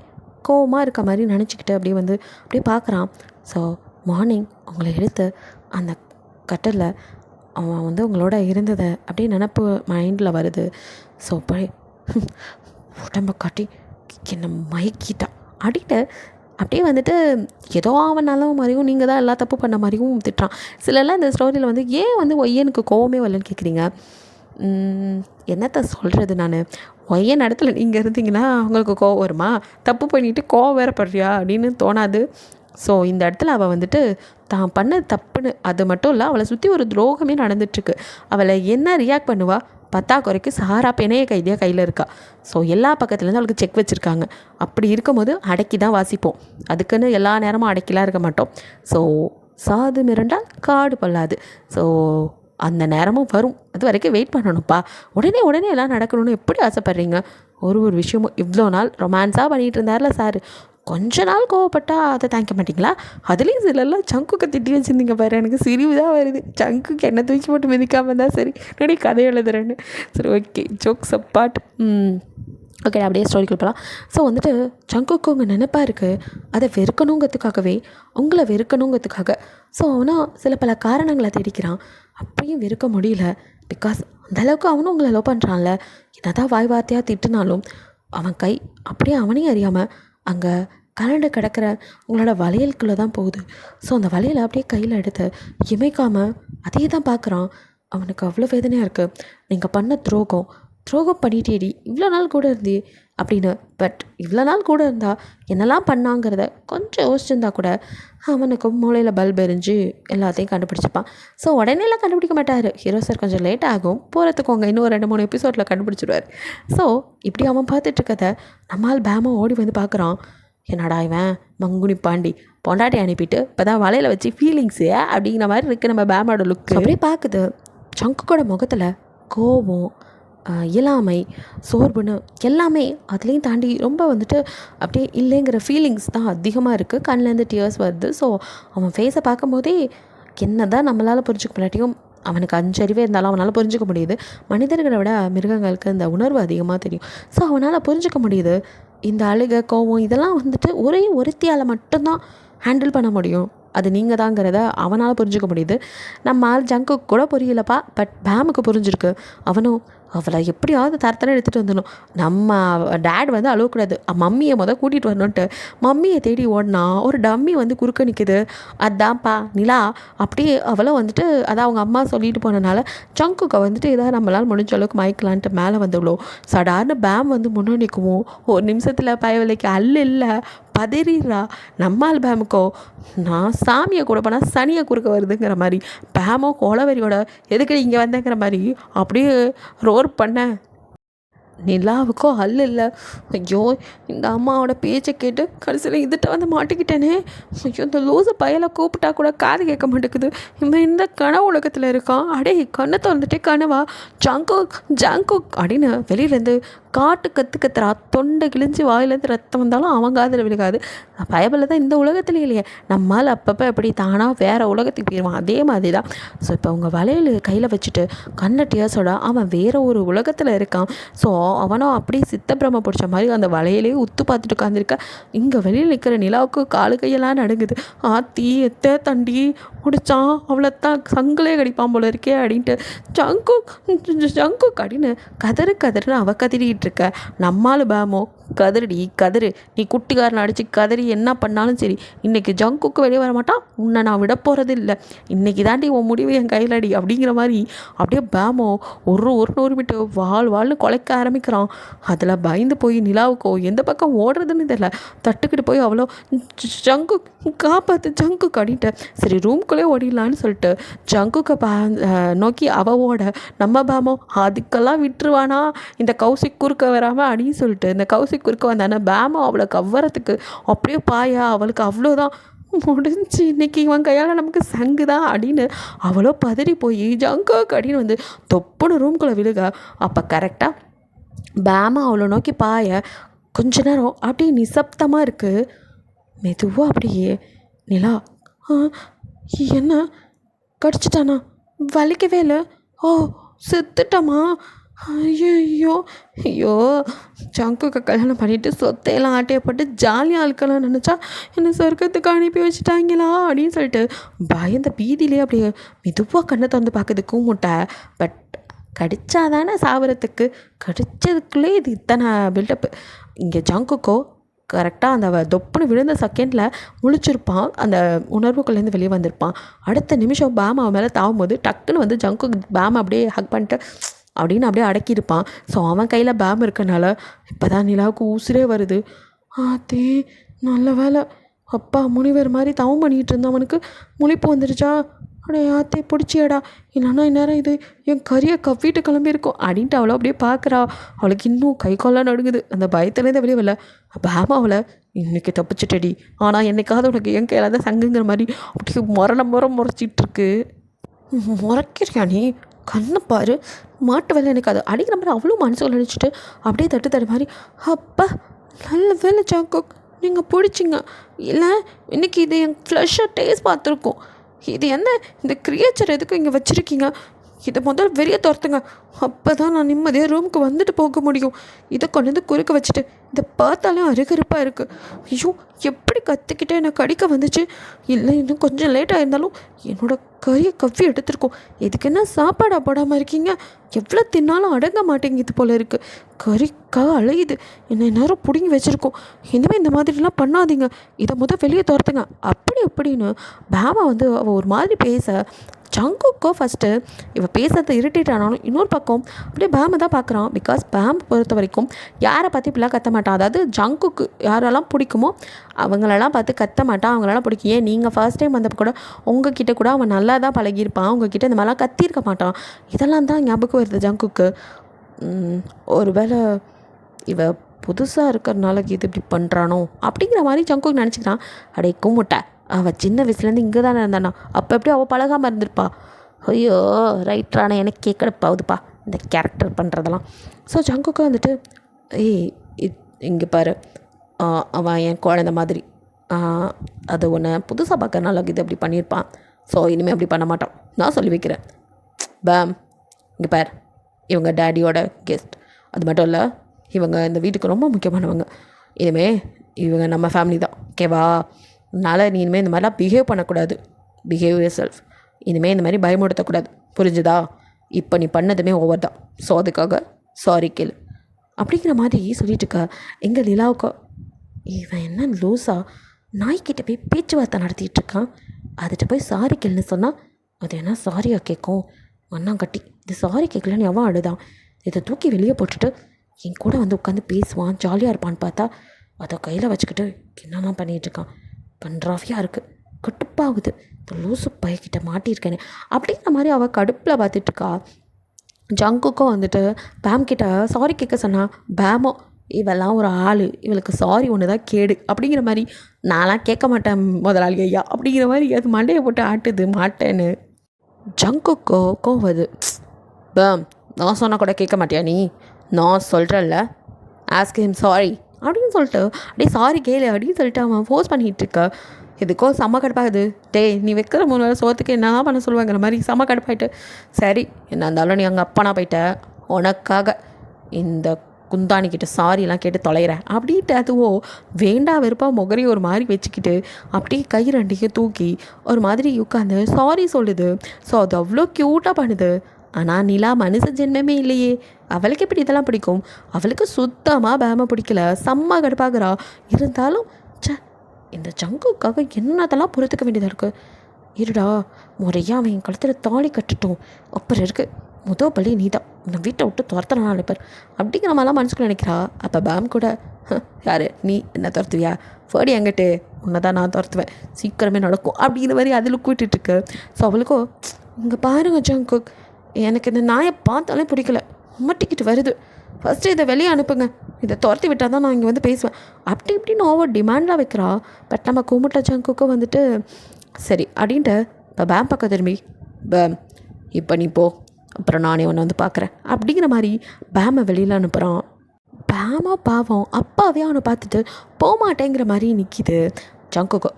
கோவமாக இருக்க மாதிரி நினச்சிக்கிட்டு அப்படியே வந்து அப்படியே பார்க்குறான். ஸோ மார்னிங் உங்களை எடுத்து அந்த கட்டலில் அவன் வந்து உங்களோட இருந்ததை அப்படியே நினப்பு மைண்டில் வருது. ஸோ அப்படியே உடம்பை காட்டி என்னை மயக்கிட்டான் அப்படின்ட்டு அப்படியே வந்துட்டு ஏதோ அவனாலும் மாதிரியும் நீங்கள் தான் எல்லா தப்பு பண்ண மாதிரியும் திட்டுறான். சிலர்லாம் இந்த ஸ்டோரியில் வந்து ஏன் வந்து ஒய்யனுக்கு கோவமே வரலன்னு கேட்குறீங்க. என்னத்தை சொல்கிறது, நான் ஒய்யன் இடத்துல நீங்கள் இருந்தீங்கன்னா அவங்களுக்கு கோவம் வருமா, தப்பு பண்ணிவிட்டு கோவம் வேற படுறியா அப்படின்னு தோணாது. ஸோ இந்த இடத்துல அவள் வந்துட்டு தான் பண்ண தப்புன்னு அது மட்டும் இல்லை, அவளை சுற்றி ஒரு துரோகமே நடந்துட்டுருக்கு. அவளை என்ன ரியாக்ட் பண்ணுவா, பத்தாக்குறைக்கு சஹாரா பெணைய கைதியாக கையில் இருக்கா. ஸோ எல்லா பக்கத்துலேருந்து அவளுக்கு செக் வச்சுருக்காங்க. அப்படி இருக்கும்போது அடக்கி தான் வாசிப்போம், அதுக்குன்னு எல்லா நேரமும் அடக்கிலாம் இருக்க மாட்டோம். ஸோ சாது மிரண்டால் காடு பல்லாது. ஸோ அந்த நேரமும் வரும், அது வரைக்கும் வெயிட் பண்ணணும்ப்பா. உடனே எல்லாம் நடக்கணும்னு எப்படி ஆசைப்பட்றீங்க. ஒரு விஷயமும் இவ்வளோ நாள் ரொமான்ஸாக பண்ணிகிட்டு இருந்தார்ல சார், கொஞ்ச நாள் கோவப்பட்டால் அதை தாங்கிக்க மாட்டிங்களா. அதுலேயும் சிலர்லாம் சங்குக்கு திட்டி வச்சுருந்தீங்க பாரு, எனக்கு சிரிவு தான் வருது. சங்குக்கு என்ன தூக்கி போட்டு மிதிக்காமல் தான் சரி நடி கதை எழுதுறேன்னு. சரி ஓகே, ஜோக்ஸ் அப்பார்ட். ஓகே அப்படியே ஸ்டோரிக்குள்ள போகலாம். ஸோ வந்துட்டு சங்குக்கு உங்கள் நினைப்பாக இருக்குது, அதை வெறுக்கணுங்கிறதுக்காகவே உங்களை வெறுக்கணுங்கிறதுக்காக. ஸோ அவனா சில பல காரணங்களை தேடிக்கிறான், அப்படியும் வெறுக்க முடியல. பிகாஸ் அந்தளவுக்கு அவனும் உங்களை லவ் பண்ணுறான்ல. என்னதான் வாய் வார்த்தையாக திட்டுனாலும் அவன் கை அப்படியே அவனையும் அறியாமல் அங்கே கலண்டு கிடக்கிற உங்களோட வளையலுக்குள்ளே தான் போகுது. ஸோ அந்த வளையலை அப்படியே கையில் எடுத்து இமைக்காமல் அதே தான் பார்க்குறான். அவனுக்கு அவ்வளோ வேதனையாக இருக்குது. நீங்கள் பண்ண துரோகம் பண்ணிட்டேடி, இவ்வளோ நாள் கூட இருந்தே அப்படின்னு. பட் இவ்வளோ நாள் கூட இருந்தால் என்னெல்லாம் பண்ணாங்கிறத கொஞ்சம் யோசிச்சிருந்தா கூட அவனுக்கு மூளையில் பல்ப் எரிஞ்சு எல்லாத்தையும் கண்டுபிடிச்சிப்பான். ஸோ உடனேலாம் கண்டுபிடிக்க மாட்டார் ஹீரோ சார், கொஞ்சம் லேட் ஆகும், போகிறதுக்கோங்க, இன்னும் 2-3 எபிசோடில் கண்டுபிடிச்சிடுவார். ஸோ இப்படி அவன் பார்த்துட்ருக்கத நம்மால் பேமா ஓடி வந்து பார்க்குறான். என்னடா இவன் மங்குனி பாண்டி பொண்டாட்டி அனுப்பிட்டு இப்போ தான் வலையில் வச்சு ஃபீலிங்ஸு அப்படிங்கிற மாதிரி இருக்குது நம்ம பேமோட லுக். அப்படியே பார்க்குது. சங்குக்கோட முகத்தில் கோபம், இயலாமை, சோர்வுன்னு எல்லாமே அதுலேயும் தாண்டி ரொம்ப வந்துட்டு அப்படியே இல்லைங்கிற ஃபீலிங்ஸ் தான் அதிகமாக இருக்குது. கண்ணிலேருந்து டியர்ஸ் வருது. ஸோ அவன் ஃபேஸை பார்க்கும்போதே என்ன தான் நம்மளால் புரிஞ்சுக்க முடியாட்டியும் அவனுக்கு 5 அறிவே இருந்தாலும் அவனால் புரிஞ்சுக்க முடியுது. மனிதர்களை விட மிருகங்களுக்கு இந்த உணர்வு அதிகமாக தெரியும். ஸோ அவனால் புரிஞ்சுக்க முடியுது இந்த அழுகை, கோவம் இதெல்லாம் வந்துட்டு ஒரே ஒருத்தியால் மட்டும்தான் ஹேண்டில் பண்ண முடியும், அது நீங்கள் தாங்கிறத அவனால் புரிஞ்சுக்க முடியுது. நம்ம ஆள் ஜங்குக்கு கூட புரியலப்பா, பட் பேமுக்கு புரிஞ்சிருக்கு. அவனும் அவளை எப்படியாவது தரத்தர எடுத்துகிட்டு வந்துடணும், நம்ம டேட் வந்து அழுவக்கூடாது, மம்மியை கூட்டிகிட்டு வரணுன்ட்டு மம்மியை தேடி ஓடினா ஒரு டம்மி வந்து குறுக்க நிற்குது. அதான்ப்பா நிலா. அப்படியே அவளை வந்துட்டு அதான் அவங்க அம்மா சொல்லிட்டு போனனால ஜங்குக்கை வந்துட்டு ஏதாவது நம்மளால் முடிஞ்ச அளவுக்கு மயக்கலான்ட்டு மேலே வந்துவிடுவோ. சடார்னு பேம் வந்து முன்னாடி நிற்குவோம். ஒரு நிமிஷத்தில் பயவலைக்கு இல்லை பதறிடுறா. நம்மால் பேமுக்கோ நான் சாமியை கூட போனால் சனியை குறுக்க வருதுங்கிற மாதிரி, பேமோ கோலவரியோட எதுக்கு இங்கே வந்தேங்கிற மாதிரி அப்படியே ரோர் பண்ண. நிலாவுக்கோ இல்லை. ஐயோ இந்த அம்மாவோட பேச்சை கேட்டு கடைசியில் இதுகிட்ட வந்து மாட்டிக்கிட்டேனே. ஐயோ இந்த லூஸை பயலை கூப்பிட்டா கூட காது கேட்க மாட்டேங்குது. இவன் இந்த கனவு உலகத்தில் இருக்கான். அடே கண்ணை திறந்துட்டே கனவா ஜங்குக் அப்படின்னு வெளியிலேருந்து காட்டு கற்றுறா. தொண்டை கிழிஞ்சு வாயிலேருந்து ரத்தம் வந்தாலும் அவங்க அதில் விழுகாது. பயபில் தான் இந்த உலகத்துலேயே இல்லையே, நம்மால் அப்பப்போ எப்படி தானாக வேறு உலகத்துக்கு போயிடுவான். அதே மாதிரி தான். ஸோ இப்போ அவங்க வலையில் கையில் வச்சுட்டு கண்ணை டியர்ஸோட அவன் வேறு ஒரு உலகத்தில் இருக்கான். ஸோ அவனும் அப்படியே சித்தப்பிரம பிடிச்ச மாதிரி அந்த வலையிலே உத்து பார்த்துட்டு உட்காந்துருக்க. இங்கே வெளியில் நிற்கிற நிலாவுக்கு காலு கையெல்லாம் நடுங்குது. ஆத்தி எத்த தண்டி முடிச்சான், அவ்வளோத்தான் சங்கிலே கடிப்பான் போல இருக்கே அப்படின்ட்டு ஜங்கு அப்படின்னு கதறுன்னு அவ கதறிட்டு இருக்க. நம்மால் பேமோ கதறு, நீ குட்டிக்காரன் அடித்து கதறி என்ன பண்ணாலும் சரி, இன்றைக்கி ஜங்குக்கு வெளியே வர மாட்டான், உன்னை நான் விட போகிறது இல்லை, இன்றைக்கி தாண்டி உன் முடிவு என் கையில் அடி அப்படிங்கிற மாதிரி அப்படியே பேமோ ஒரு நூறுமிட்டு வாழ்னு குலைக்க ஆரம்பிக்கிறான். அதில் பயந்து போய் நிலாவுக்கோ எந்த பக்கம் ஓடுறதுன்னு தெரியல. தட்டுக்கிட்டு போய் அவ்வளோ ஜங்கு காப்பாற்று ஜங்கு கடிட்ட. சரி ரூம்குள்ளே ஓடிடலான்னு சொல்லிட்டு ஜங்குக்கு நோக்கி ஓட, நம்ம பேமோ அதுக்கெல்லாம் விட்டுருவானா இந்த கௌசிக் குறுக்க வராமல் அப்படின்னு சொல்லிட்டு இந்த கௌசிக் குறுக்க வந்தானே பேமோ அவளை கவ்வறதுக்கு அப்படியே பாயா அவளுக்கு அவ்வளோதான் முடிஞ்சு, இன்றைக்கி இவன் கையால் நமக்கு சங்கு தான் அப்படின்னு அவ்வளோ பதறி போய் ஜங்குக்கு அப்படின்னு வந்து தொப்புன்னு ரூம்குள்ளே விழுக. அப்போ கரெக்டாக பேமா அவளை நோக்கி பாய கொஞ்ச நேரம் அப்படியே நிசப்தமாக இருக்குது. மெதுவாக அப்படியே நிலா என்ன கடிச்சிட்டானா, வலிக்கவே இல்லை, ஓ செத்துட்டமா, ஐயோ ஜங்குக்கு கல்யாணம் பண்ணிவிட்டு சொத்தையெல்லாம் ஆட்டையப்பட்டு ஜாலியாக ஆளுக்கெல்லாம் நினச்சா என்னை சொர்க்கத்துக்கு அனுப்பி வச்சுட்டாங்களா அப்படின்னு சொல்லிட்டு பயந்த பீதியிலே அப்படியே மெதுவாக கண்ணை திறந்து பார்க்குது கூமுட்டை. பட் கடிச்சாதானே சாவரத்துக்கு, கடிச்சதுக்குள்ளே இது இத்தனை பில்டப்பு. இங்கே ஜங்குக்கோ கரெக்டாக அந்த தொப்புன்னு விழுந்த செகண்டில் முழிச்சிருப்பான், அந்த உணர்வுக்குள்ளேருந்து வெளியே வந்திருப்பான். அடுத்த நிமிஷம் பேம் அவன் மேலே தாவும்போது டக்குன்னு வந்து ஜங்கு பேம் அப்படியே ஹக் பண்ணிட்டு அப்படின்னு அப்படியே அடக்கியிருப்பான். ஸோ அவன் கையில் பேம் இருக்கனால இப்போ தான் நிலாவுக்கு உசுரே வருது. ஆத்தே நல்ல வேலை, அப்பா முனிவர் மாதிரி தவம் பண்ணிகிட்டு இருந்தவனுக்கு முழிப்பு வந்துடுச்சா, அடே ஆத்தே பிடிச்சியடா, இல்லைன்னா இந்நேரம் இது என் கறியை கவ்விட்டு கிளம்பியிருக்கோம் அப்படின்ட்டு அவளை அப்படியே பார்க்குறா. அவளுக்கு இன்னும் கை கால்லாம் நடுங்குது. அந்த பயத்துலேருந்து வெளியே வரல. பேமா அவளை இன்றைக்கி தப்பிச்சிட்டடி, ஆனால் என்னைக்காவது உனக்கு என் கையில் தான் சங்குங்கிற மாதிரி அப்படியே முறைச்சிட்ருக்கு. முறைக்கிறியா நீ, கண்ணை பாரு, மாட்டு வேலை எனக்கு அது அடிக்கிற மாதிரி அவ்வளோ மனசுக்குள்ள நினச்சிட்டு அப்படியே தட்டு மாதிரி, அப்பா நல்ல வேலை ஜங்குக் நீங்கள் பிடிச்சிங்க, இல்லை இன்றைக்கி இது என் ஃப்ளஷ்ஷை டேஸ்ட் பார்த்துருக்கோம், இது என்ன இந்த கிரியேச்சர் எதுக்கு இங்கே வச்சுருக்கீங்க, இதை முதல்ல வெளியே துரத்துங்க, அப்போ தான் நான் நிம்மதியாக ரூமுக்கு வந்துட்டு போக முடியும், இதை கொண்டு வந்து குறுக்க வச்சுட்டு இதை பார்த்தாலே அருகருப்பாக இருக்குது, ஐயோ எப்படி கற்றுக்கிட்டே என்னை கடிக்க வந்துச்சு, இல்லை இன்னும் கொஞ்சம் லேட்டாக இருந்தாலும் என்னோடய கறியை கவ்வி எடுத்துருக்கோம், எதுக்கு என்ன சாப்பாடாக போடாமல் இருக்கீங்க, எவ்வளோ தின்னாலும் அடங்க மாட்டேங்குது போல் இருக்குது, கறிக்காக அழையுது, என்னை நேரம் பிடுங்கி வச்சுருக்கோம், இனிமேல் இந்த மாதிரிலாம் பண்ணாதீங்க, இதை வெளியே துரத்துங்க அப்படின்னு அப்படின்னு பேமா வந்து அவள் ஒரு மாதிரி பேச ஜங்குக்கோ ஃபஸ்ட்டு இவள் பேசுறது இரிட்டேட் ஆனாலும் இன்னொரு பக்கம் அப்படியே பேமை தான் பார்க்குறான். பிகாஸ் பேம் பொறுத்த வரைக்கும் யாரை பற்றி இப்படிலாம் கத்த மாட்டான். அதாவது ஜங்குக்கு யாரெல்லாம் பிடிக்குமோ அவங்களெல்லாம் பார்த்து கத்த மாட்டான். அவங்களெல்லாம் பிடிக்கும். ஏன் நீங்கள் ஃபர்ஸ்ட் டைம் வந்தப்போ கூட உங்ககிட்ட கூட அவன் நல்லா தான் பழகியிருப்பான். உங்ககிட்ட இந்த மாதிரிலாம் கத்தியிருக்க மாட்டான். இதெல்லாம் தான் ஞாபகம் வருது ஜங்குக்கு. ஒரு வேளை இவ புதுசாக இருக்கிறனால இது இப்படி பண்ணுறானோ அப்படிங்கிற மாதிரி ஜங்குக்கு நினச்சிக்கிறான். அடே கும்பிட்ட, அவள் சின்ன வயசுலேருந்து இங்கே தானே இருந்தானா, அப்போ எப்படி அவள் பழகாமல் இருந்திருப்பா. ஐயோ ரைட்ரான எனக்கு கேட்கறப்பாவுதுப்பா இந்த கேரக்டர் பண்ணுறதெல்லாம். ஸோ ஜங்குக்கு வந்துட்டு இங்கே பாரு, அவன் என் குழந்த மாதிரி, அது ஒன்று புதுசாக பார்க்கறனால இது அப்படி பண்ணியிருப்பான். ஸோ இனிமேல் அப்படி பண்ண மாட்டான், நான் சொல்லி வைக்கிறேன். பேம், இங்கே பார், இவங்க டேடியோட கெஸ்ட். அது மட்டும் இல்லை, இவங்க இந்த வீட்டுக்கு ரொம்ப முக்கியமானவங்க. இனிமேல் இவங்க நம்ம ஃபேமிலி தான், ஓகேவா? அதனால் நீ இனிமேல் இந்த மாதிரிலாம் பிஹேவ் பண்ணக்கூடாது. Behave your self. இனிமேல் இந்த மாதிரி பயமுடுத்தக்கூடாது, புரிஞ்சுதா? இப்போ நீ பண்ணதுமே ஓவர் தான். ஸோ அதுக்காக சாரி கேளு அப்படிங்கிற மாதிரி சொல்லிட்டு இருக்கா. எங்கள் நிலாவுக்கு இவன் என்ன லூஸா நாய்கிட்ட போய் பேச்சுவார்த்தை நடத்திட்டு இருக்கான். அதுகிட்ட போய் சாரி கேளுன்னு சொன்னால் அது என்ன சாரியாக கேட்கும்? கட்டி இது சாரி கேட்கலன்னு எவன் அழுதான். இதை தூக்கி வெளியே போட்டுட்டு என் கூட வந்து உட்காந்து பேசுவான், ஜாலியாக இருப்பான்னு பார்த்தா அதை கையில் வச்சுக்கிட்டு என்னெல்லாம் பண்ணிகிட்ருக்கான். கன்றாவியாக இருக்குது, கடுப்பாகுது. இப்போ லூசு பையக்கிட்ட மாட்டியிருக்கேன்னு அப்படிங்கிற மாதிரி அவள் கடுப்பில் பார்த்துட்ருக்கா. ஜங்குக்கும் வந்துட்டு பேம் கிட்ட சாரி கேட்க சொன்னான். பேமோ இவெல்லாம் ஒரு ஆள், இவளுக்கு சாரி ஒன்று தான் கேடு அப்படிங்கிற மாதிரி, நான்லாம் கேட்க மாட்டேன் முதலாளி ஐயா அப்படிங்கிற மாதிரி அது மண்டையை போட்டு ஆட்டுது மாட்டேன்னு. ஜங்குக்கோ கோவது. பேம், நான் சொன்னால் கூட கேட்க மாட்டியா நீ? நான் சொல்கிறேன்ல, ஆஸ்க் ஹிம் சாரி அப்படின்னு சொல்லிட்டு அப்படியே சாரி கேளு அப்படின்னு சொல்லிட்டு அவன் ஃபோர்ஸ் பண்ணிகிட்டு இருக்க. இதுக்கோ செம்ம கடுப்பாகுது. டேய், நீ வைக்கிற 3 வேளை சோத்துக்கு என்ன தான் பண்ண சொல்லுவாங்கிற மாதிரி செம்ம கடுப்பாயிட்டு, சரி என்ன இருந்தாலும் நீ அங்கே அப்பனா போயிட்ட, உனக்காக இந்த குந்தானிக்கிட்ட சாரியெல்லாம் கேட்டு தொலைகிறேன் அப்படின்ட்டு அதுவோ வேண்டா வெறுப்பாக முகரி ஒரு மாதிரி வச்சுக்கிட்டு அப்படியே கை ரெண்டையும் தூக்கி ஒரு மாதிரி உட்காந்து சாரி சொல்லுது. ஸோ அது அவ்வளோ க்யூட்டாக பண்ணுது. ஆனால் நிலா மனுஷ ஜென்மமே இல்லையே, அவளுக்கு எப்படி இதெல்லாம் பிடிக்கும்? அவளுக்கு சுத்தமாக பேம பிடிக்கல, செம்ம கடுப்பாகிறா. இருந்தாலும் இந்த ஜங்குக்காக என்னதெல்லாம் பொறுத்துக்க வேண்டியதாக இருக்குது. இருடா, முறையாக அவன் என் கழுத்தில் தாலி கட்டுட்டோம், அப்புறம் இருக்குது முதல் பள்ளி நீ தான், நான் வீட்டை விட்டு துரத்தலாம் நினைப்பார் அப்படிங்கிற மாதிரிலாம் மனசுக்குள்ள நினைக்கிறா. அப்போ பேம் கூட யார் நீ என்ன துரத்துவியா, ஃபேடி எங்கிட்டு உன்னை தான் நான் துரத்துவேன், சீக்கிரமே நடக்கும் அப்படிங்கிற மாதிரி அதில் கூட்டிகிட்ருக்கு. ஸோ அவளுக்கோ இங்கே பாருங்க ஜங்குக், எனக்கு இந்த நாயை பார்த்தாலே பிடிக்கல, உமட்டிக்கிட்டு வருது, ஃபஸ்ட்டு இதை வெளியே அனுப்புங்க, இதை துரத்தி விட்டால் தான் நான் இங்கே வந்து பேசுவேன் அப்படி இப்படின்னு ஓவர் டிமாண்ட்லாம் வைக்கிறா. பட் நம்ம கும்பிட்ட ஜங்குக்கும் வந்துட்டு சரி அப்படின்ட்டு இப்போ பேம் பக்கம் திரும்பி, பேம் இப்போ நீ போ, அப்புறம் நானே ஒன்று வந்து பார்க்குறேன் அப்படிங்கிற மாதிரி பேமை வெளியில் அனுப்புகிறான். பேமா பாவம் அப்பாவே அவனை பார்த்துட்டு போகமாட்டேங்கிற மாதிரி நிற்கிது. ஜங்குக்கோ,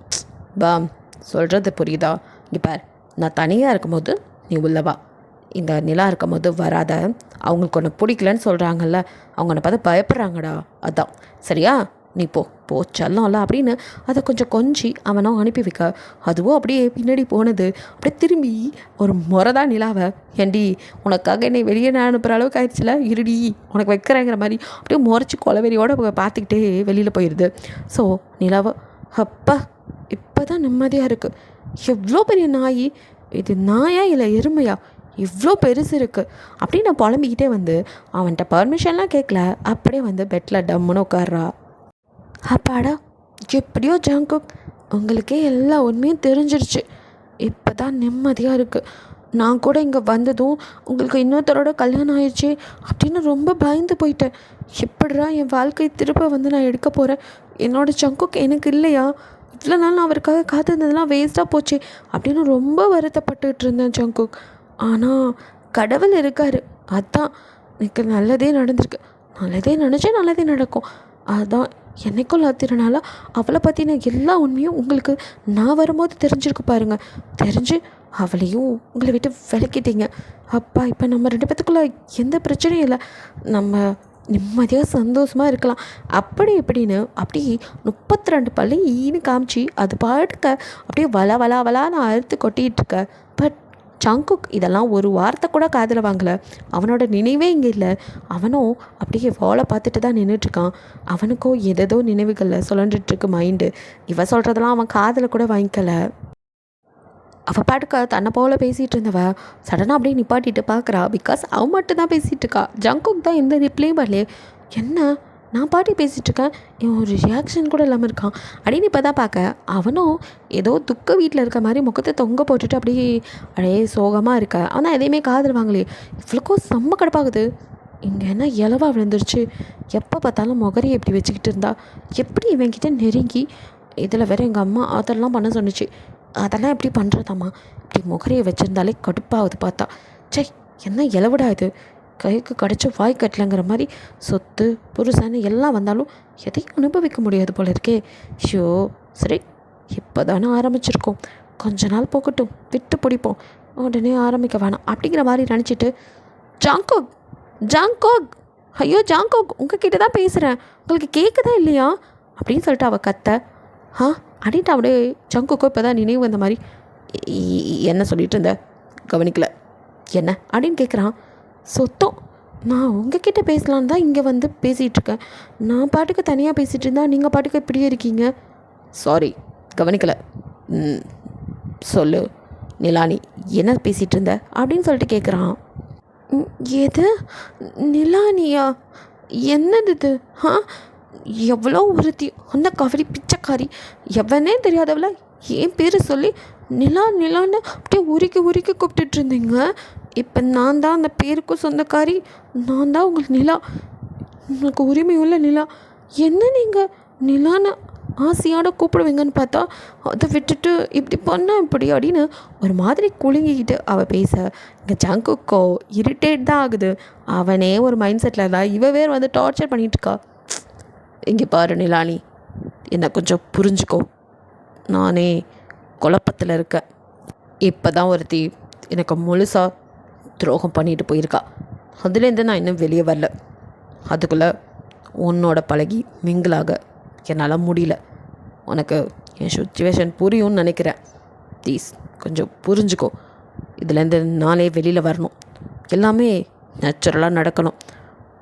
பேம் சொல்கிறது புரியுதா? இங்கே பார், நான் தனியாக இருக்கும்போது நீ உள்ளவா, இந்த நிலா இருக்கும் போது வராத, அவங்களுக்கு ஒன்று பிடிக்கலன்னு சொல்கிறாங்கல்ல, அவங்க ஒன்று பார்த்து பயப்படுறாங்கடா, அதான் சரியா? நீ போ செல்லம்ல அப்படின்னு அதை கொஞ்சி அவனும் அனுப்பி வைக்க, அதுவும் அப்படியே பின்னாடி போனது. அப்படியே திரும்பி ஒரு முறை தான் நிலாவை, ஏண்டி உனக்காக என்னை வெளியே நான் அனுப்புகிற அளவுக்கு ஆயிடுச்சுல, இருடி உனக்கு வைக்கிறேங்கிற மாதிரி அப்படியே முறைச்சி கொலவெறியோடு பார்த்துக்கிட்டே வெளியில் போயிடுது. ஸோ நிலாவை அப்பா இப்போ தான் நிம்மதியாக இருக்குது. எவ்வளோ பெரிய நாய் இது, நாயா இல்லை எருமையா, இவ்வளோ பெருசு இருக்குது அப்படின்னு நான் புலம்பிக்கிட்டே வந்து அவன்கிட்ட பர்மிஷன்லாம் கேட்கல, அப்படியே வந்து பெட்டில் டம்முன்னு உட்கார்றா. அப்பாடா, எப்படியோ ஜங்குக் உங்களுக்கே எல்லா உண்மையும் தெரிஞ்சிருச்சு, இப்போ தான் நிம்மதியாக இருக்குது. நான் கூட இங்கே வந்ததும் உங்களுக்கு இன்னொருத்தரோட கல்யாணம் ஆயிடுச்சு அப்படின்னு ரொம்ப பயந்து போயிட்டேன். எப்படிடா என் வாழ்க்கை திரும்ப வந்து நான் எடுக்க போகிறேன், என்னோடய ஜங்குக் எனக்கு இல்லையா, இவ்வளோ நாள் நான் அவருக்காக காத்திருந்ததெல்லாம் வேஸ்ட்டாக போச்சு அப்படின்னு ரொம்ப வருத்தப்பட்டுட்டு இருந்தேன் ஜங்குக். ஆனால் கடவுள் இருக்கார், அதான் எனக்கு நல்லதே நடந்திருக்கு, நல்லதே நினச்சா நல்லதே நடக்கும். அதுதான் என்னைக்கும் திருநாள அவளை பற்றின எல்லா உண்மையும் உங்களுக்கு நான் வரும்போது தெரிஞ்சிருக்கு பாருங்க. தெரிஞ்சு அவளையும் உங்களை விட்டு விளக்கிட்டீங்க. அப்பா இப்போ நம்ம 2 பேத்துக்குள்ள எந்த பிரச்சனையும் இல்லை, நம்ம நிம்மதியாக சந்தோஷமாக இருக்கலாம் அப்படி இப்படின்னு அப்படி 32 பள்ளி ஈன்னு காமிச்சு அது பாட்டுக்க அப்படியே வளான்னு அறுத்து கொட்டிகிட்ருக்க. பட் ஜங்குக் இதெல்லாம் ஒரு வார்த்தை கூட காதில் வாங்கலை, அவனோட நினைவே இங்கே இல்லை. அவனும் அப்படியே வாழை பார்த்துட்டு தான் நின்றுட்டுருக்கான். அவனுக்கோ எதோ நினைவுகளில் சுழன்றுட்டுருக்கு மைண்டு. இவன் சொல்கிறதெல்லாம் அவன் காதில் கூட வாங்கிக்கலை. அவள் பாட்டுக்க தன்னை போல் பேசிகிட்டு இருந்தவ சடனாக அப்படியே நிப்பாட்டிட்டு பார்க்குறா. பிகாஸ் அவன் மட்டும் தான் பேசிகிட்டு இருக்கா. ஜங்குக் தான் எந்த ரிப்ளையும் பண்ணலையே. என்ன நான் பாட்டி பேசிகிட்ருக்கேன், இவன் ஒரு ரியாக்ஷன் கூட இல்லாமல் இருக்கான் அப்படின்னு இப்போ தான் பார்க்க அவனும் ஏதோ துக்க வீட்டில் இருக்க மாதிரி முகத்தை தொங்க போட்டுட்டு அப்படியே சோகமாக இருக்க. ஆனால் எதையுமே காதல் வாங்கலையே. இவ்வளோக்கும் செம்ம கடுப்பாகுது. இங்கே என்ன இலவா விழுந்துருச்சு. எப்போ பார்த்தாலும் முகரையை எப்படி வச்சுக்கிட்டு இருந்தா எப்படி இவன்கிட்ட நெருங்கி. இதில் வேறு எங்கள் அம்மா அதெல்லாம் பண்ண சொன்னிச்சு. அதெல்லாம் எப்படி பண்ணுறதாம்மா? இப்படி முகரையை வச்சுருந்தாலே கடுப்பாகுது பார்த்தா. சே, என்ன இலவிடா இது, கைக்கு கிடச்சி வாய் கட்டலைங்கிற மாதிரி சொத்து புருஷன்னு எல்லாம் வந்தாலும் எதையும் அனுபவிக்க முடியாது போல இருக்கே. ஷோ, சரி இப்போ தானே ஆரம்பிச்சிருக்கோம், கொஞ்ச நாள் போகட்டும், விட்டு பிடிப்போம், உடனே ஆரம்பிக்க வேணாம் அப்படிங்கிற மாதிரி நினச்சிட்டு ஜாங்கோக் ஜாங்கோக் ஐயோ ஜாங்கோக் உங்ககிட்ட தான் பேசுகிறேன், உங்களுக்கு கேட்குதா இல்லையா அப்படின்னு சொல்லிட்டு அவள் கத்த. அப்படின்ட்டு அப்படியே ஜங்குக்கோ இப்போ தான் நினைவு வந்த மாதிரி என்ன சொல்லிட்டு இருந்த கவனிக்கல என்ன அப்படின்னு கேட்குறான். சொத்தம், நான் உங்ககிட்ட பேசலான்னு தான் இங்கே வந்து பேசிகிட்ருக்கேன். நான் பாட்டுக்கு தனியாக பேசிகிட்டு இருந்தா நீங்கள் பாட்டுக்கு இப்படியே இருக்கீங்க. சாரி கவனிக்கலை. சொல்லு நிலானி, என்ன பேசிகிட்டு இருந்த அப்படின்னு சொல்லிட்டு கேட்குறான். எது நிலானியா? என்னது இது? எவ்வளோ ஒருத்தி அந்த கவரி பிச்சைக்காரி, எவனே தெரியாதவள என் பேர் சொல்லி நிலான்னு அப்படியே உருக்கி கூப்பிட்டுட்டு இருந்தீங்க. இப்போ நான் தான் அந்த பேருக்கும் சொந்தக்காரி, நான் தான் உங்களுக்கு நிலா, உங்களுக்கு உரிமை உள்ள நிலா. என்ன நீங்கள் நிலான்னு ஆசையோட கூப்பிடுவீங்கன்னு பார்த்தா அதை விட்டுட்டு இப்படி பண்ணால் இப்படி அப்படின்னு ஒரு மாதிரி குலுங்கிக்கிட்டு அவள் பேச இங்கே ஜங்குக்கோ இரிட்டேட் தான் ஆகுது. அவனே ஒரு மைண்ட் செட்டில் தான் இவ வேறு வந்து டார்ச்சர் பண்ணிகிட்ருக்கா. இங்கே பாரு நிலானி, என்னை கொஞ்சம் புரிஞ்சுக்கோ, நானே குழப்பத்தில் இருக்கேன். இப்போ தான் ஒருத்தி எனக்கு முழுசாக துரோகம் பண்ணிட்டு போயிருக்கா. அதுலேருந்து நான் இன்னும் வெளியே வரல. அதுக்குள்ளே உன்னோட பழகி மிங்கிளாக என்னால் முடியல. உனக்கு என் சுச்சுவேஷன் புரியும்னு நினைக்கிறேன். ப்ளீஸ் கொஞ்சம் புரிஞ்சுக்கோ. இதுலேருந்து நானே வெளியில் வரணும், எல்லாமே நேச்சுரலாக நடக்கணும்.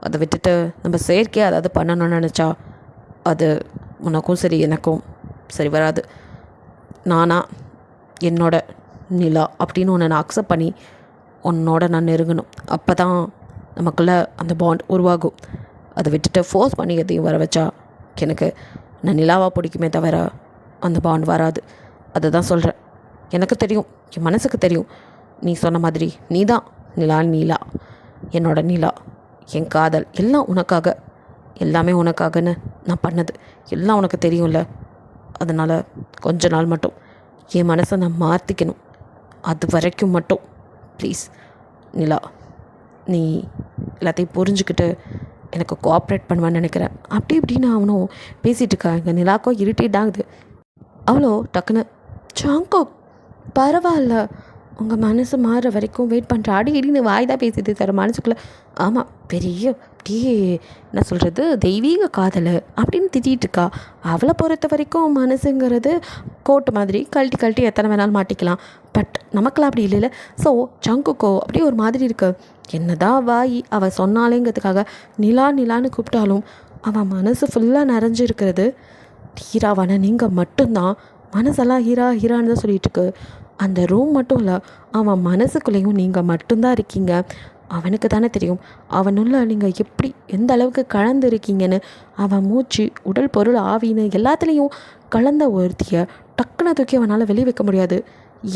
அதை விட்டுட்டு நம்ம செயற்கையாக அதாவது பண்ணணும்னு நினச்சா அது உனக்கும் சரி எனக்கும் சரி வராது. நானா என்னோட நிலா அப்படின்னு உன்னை நான் அக்செப்ட் பண்ணி உன்னோட நான் நெருங்கணும். அப்போ தான் நமக்குள்ளே அந்த பாண்ட் உருவாகும். அதை விட்டுட்டு ஃபோர்ஸ் பண்ணி எதையும் வர வச்சா எனக்கு நான் நிலாவாக பிடிக்குமே தவிர அந்த பாண்ட் வராது. அதை தான் சொல்கிறேன். எனக்கு தெரியும், என் மனசுக்கு தெரியும், நீ சொன்ன மாதிரி நீ தான் நிலா, என்னோட நிலா, என் காதல் எல்லாம் உனக்காக, எல்லாமே உனக்காகன்னு நான் பண்ணது எல்லாம் உனக்கு தெரியும்ல. அதனால் கொஞ்ச நாள் மட்டும் என் மனசை நான் மாற்றிக்கணும். அது வரைக்கும் மட்டும் ப்ளீஸ் நிலா, நீ எல்லாத்தையும் புரிஞ்சுக்கிட்டு எனக்கு கோஆப்ரேட் பண்ணுவேன்னு நினைக்கிறேன். அப்படி இப்படின்னு அவனும் பேசிகிட்டு இருக்கா. எங்கள் நிலாக்கோ இரிட்டேட் ஆகுது. அவ்வளோ டக்குன்னு ஜாங்கோ பரவாயில்ல, உங்கள் மனசு மாறுற வரைக்கும் வெயிட் பண்ணுற அடிக்கடின்னு வாய் தான் பேசிட்டு தர மனசுக்குள்ளே. ஆமாம், பெரிய அப்படியே என்ன சொல்கிறது தெய்வீக காதல் அப்படின்னு திட்டிகிட்டு இருக்கா. அவளை பொறுத்த வரைக்கும் மனசுங்கிறது கோட்டு மாதிரி கழட்டி எத்தனை வேணாலும் மாட்டிக்கலாம். பட் நமக்கெல்லாம் அப்படி இல்லைல்ல. ஸோ ஜங்குக்கோ அப்படியே ஒரு மாதிரி இருக்கு. என்னதான் வாய் அவள் சொன்னாலேங்கிறதுக்காக நிலான்னு கூப்பிட்டாலும் அவன் மனசு ஃபுல்லாக நிறைஞ்சிருக்கிறது ஹீராவான நீங்கள் மட்டும்தான். மனசெல்லாம் ஹீரான்னு தான் சொல்லிகிட்ருக்கு. அந்த ரூம் மட்டும் இல்லை, அவன் மனசுக்குள்ளேயும் நீங்கள் மட்டும்தான் இருக்கீங்க. அவனுக்கு தானே தெரியும் அவனுள்ள நீங்கள் எப்படி எந்த அளவுக்கு கலந்து இருக்கீங்கன்னு. அவன் மூச்சு உடல் பொருள் ஆவின்னு எல்லாத்துலேயும் கலந்த ஒருத்தியை டக்குன்னு தூக்கி அவனால் வெளியே வைக்க முடியாது.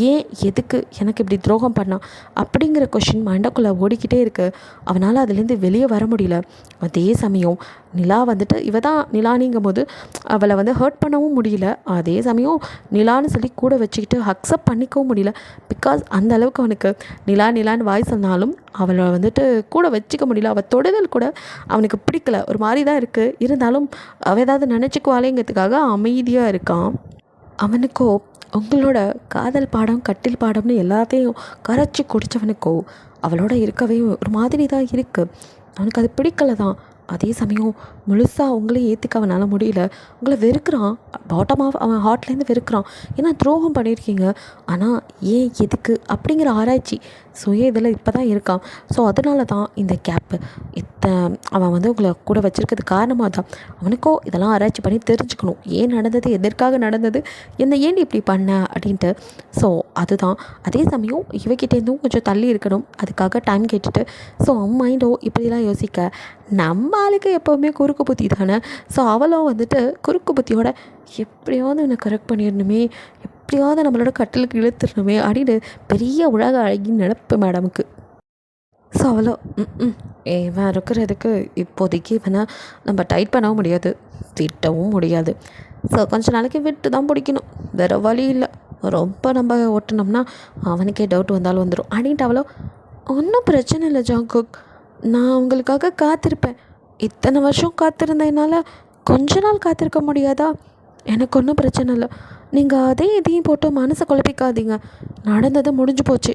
ஏன் எதுக்கு எனக்கு இப்படி துரோகம் பண்ணான் அப்படிங்கிற கொஷின் மண்டக்குள்ளே ஓடிக்கிட்டே இருக்கு. அவனால் அதுலேருந்து வெளியே வர முடியல. அதே சமயம் நிலா வந்துட்டு இவ தான் நிலானிங்கும் போது அவளை வந்து ஹர்ட் பண்ணவும் முடியல. அதே சமயம் நிலான்னு சொல்லி கூட வச்சுக்கிட்டு அக்செப்ட் பண்ணிக்கவும் முடியல. பிகாஸ் அந்த அளவுக்கு அவனுக்கு நிலான்னு வாய் சொன்னாலும் அவளை வந்துட்டு கூட வச்சுக்க முடியல. அவள் தொடுதல் கூட அவனுக்கு பிடிக்கல, ஒரு மாதிரி தான் இருக்குது. இருந்தாலும் அவள் ஏதாவது நினச்சிக்குவாளேங்கிறதுக்காக அமைதியாக இருக்கான். அவனுக்கோ உங்களோட காதல் பாடம் கட்டில் பாடம்னு எல்லாத்தையும் கரைச்சி குடித்தவனுக்கோ அவளோட இருக்கவே ஒரு மாதிரி தான் இருக்குது. அவனுக்கு அது பிடிக்கல தான். அதே சமயம் முழுசாக உங்களையும் ஏற்றுக்க அவனால் முடியல. உங்களை வெறுக்கிறான், பாட்டமாக அவன் ஹார்ட்லேருந்து வெறுக்கிறான். ஏன்னா துரோகம் பண்ணியிருக்கீங்க. ஆனால் ஏன் எதுக்கு அப்படிங்கிற ஆராய்ச்சி சுய இதில் இப்போ தான் இருக்கான். ஸோ அதனால தான் இந்த கேப்பு அவன் வந்து உங்களை கூட வச்சுருக்கிறது காரணமாக தான். அவனுக்கோ இதெல்லாம் ஆராய்ச்சி பண்ணி தெரிஞ்சுக்கணும், ஏன் நடந்தது, எதற்காக நடந்தது, என்ன ஏன் இப்படி பண்ண அப்படின்ட்டு. ஸோ அதுதான். அதே சமயம் இவகிட்டேருந்தும் கொஞ்சம் தள்ளி இருக்கணும், அதுக்காக டைம் கேட்டுட்டு. ஸோ அவன் மைண்டோ இப்படிலாம் யோசிக்க, நம்ம ஆளுக்கு எப்போவுமே குறுக்கு புத்தி தானே. ஸோ அவளும் வந்துட்டு குறுக்கு புத்தியோட எப்படியாவது என்னை கரெக்ட் பண்ணிடணுமே, எப்படியாவது நம்மளோட கட்டலுக்கு இழுத்துடணுமே அப்படின்னு பெரிய உலக அழகின்னு நினப்பு மேடமுக்கு. ஸோ அவளோ இவன் இருக்கிறதுக்கு இப்போதைக்கு இவனை நம்ம டைட் பண்ணவும் முடியாது, திட்டவும் முடியாது. ஸோ கொஞ்ச நாளைக்கு விட்டு தான் பிடிக்கணும், வேறு வழி இல்லை. ரொம்ப நம்ம ஓட்டினோம்னா அவனுக்கே டவுட் வந்தாலும் வந்துடும் அப்படின்ட்டு அவளோ, ஒன்றும் பிரச்சனை இல்லை ஜாங்குக், நான் உங்களுக்காக காத்திருப்பேன். இத்தனை வருஷம் காத்திருந்தேன், என்னால் கொஞ்ச நாள் காத்திருக்க முடியாதா? எனக்கு ஒன்றும் பிரச்சனை இல்லை. நீங்கள் அதையும் இதையும் போட்டு மனசை குழப்பிக்காதீங்க. நடந்தது முடிஞ்சு போச்சு.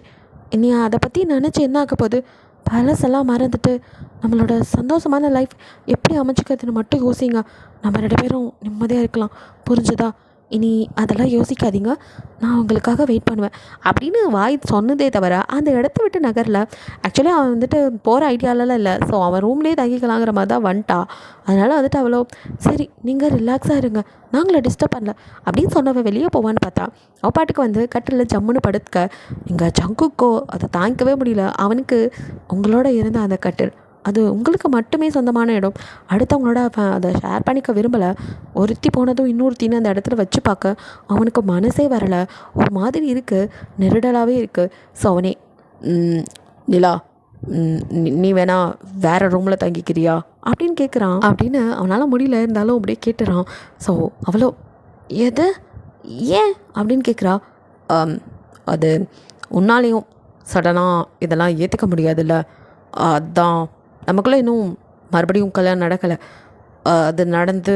இனி அதை பற்றி நினச்சி என்ன ஆக போகுது? பழசெல்லாம் மறந்துட்டு நம்மளோட சந்தோஷமான லைஃப் எப்படி அமைச்சிக்கிறதுன்னு மட்டும் யோசிங்க. நம்ம 2 பேரும் நிம்மதியாக இருக்கலாம், புரிஞ்சுதா? இனி அதெல்லாம் யோசிக்காதீங்க, நான் உங்களுக்காக வெயிட் பண்ணுவேன் அப்படின்னு வாய் சொன்னதே தவிர அந்த இடத்த விட்டு நகரில். ஆக்சுவலி அவன் வந்துட்டு போகிற ஐடியாலலாம் இல்லை. ஸோ அவன் ரூம்லேயே தங்கிக்கலாங்கிற மாதிரி தான் வந்துட்டா. அதனால் வந்துட்டு அவ்வளோ சரி நீங்கள் ரிலாக்ஸாக இருங்க, நாங்களே டிஸ்டர்ப் பண்ணல அப்படின்னு சொன்னவன் வெளியே போவான்னு பார்த்தா அவள் பாட்டுக்கு வந்து கட்டில் ஜம்முன்னு படுத்துக்க. இங்கே ஜங்குக்கோ அதை தாங்கிக்கவே முடியல. அவனுக்கு உங்களோட இருந்த அந்த கட்டில் அது உங்களுக்கு மட்டுமே சொந்தமான இடம், அடுத்தவங்களோட அவன் அதை ஷேர் பண்ணிக்க விரும்பலை. ஒருத்தி போனதும் இன்னொருத்தின்னு அந்த இடத்துல வச்சு பார்க்க அவனுக்கு மனசே வரலை. ஒரு மாதிரி இருக்குது, நெருடலாகவே இருக்குது. ஸோ அவனே நிலா, நீ வேணா வேறு ரூமில் தங்கிக்கிறியா அப்படின்னு கேட்குறான். அப்படின்னு அவனால் முடியல, இருந்தாலும் அப்படியே கேட்டுறான். ஸோ அவ்வளோ எது ஏன் அப்படின்னு கேட்குறா. அது உன்னாலேயும் சடனாக இதெல்லாம் ஏற்றுக்க முடியாதுல்ல, அதான் நமக்குள்ளே இன்னும் மறுபடியும் கல்யாணம் நடக்கலை. அது நடந்து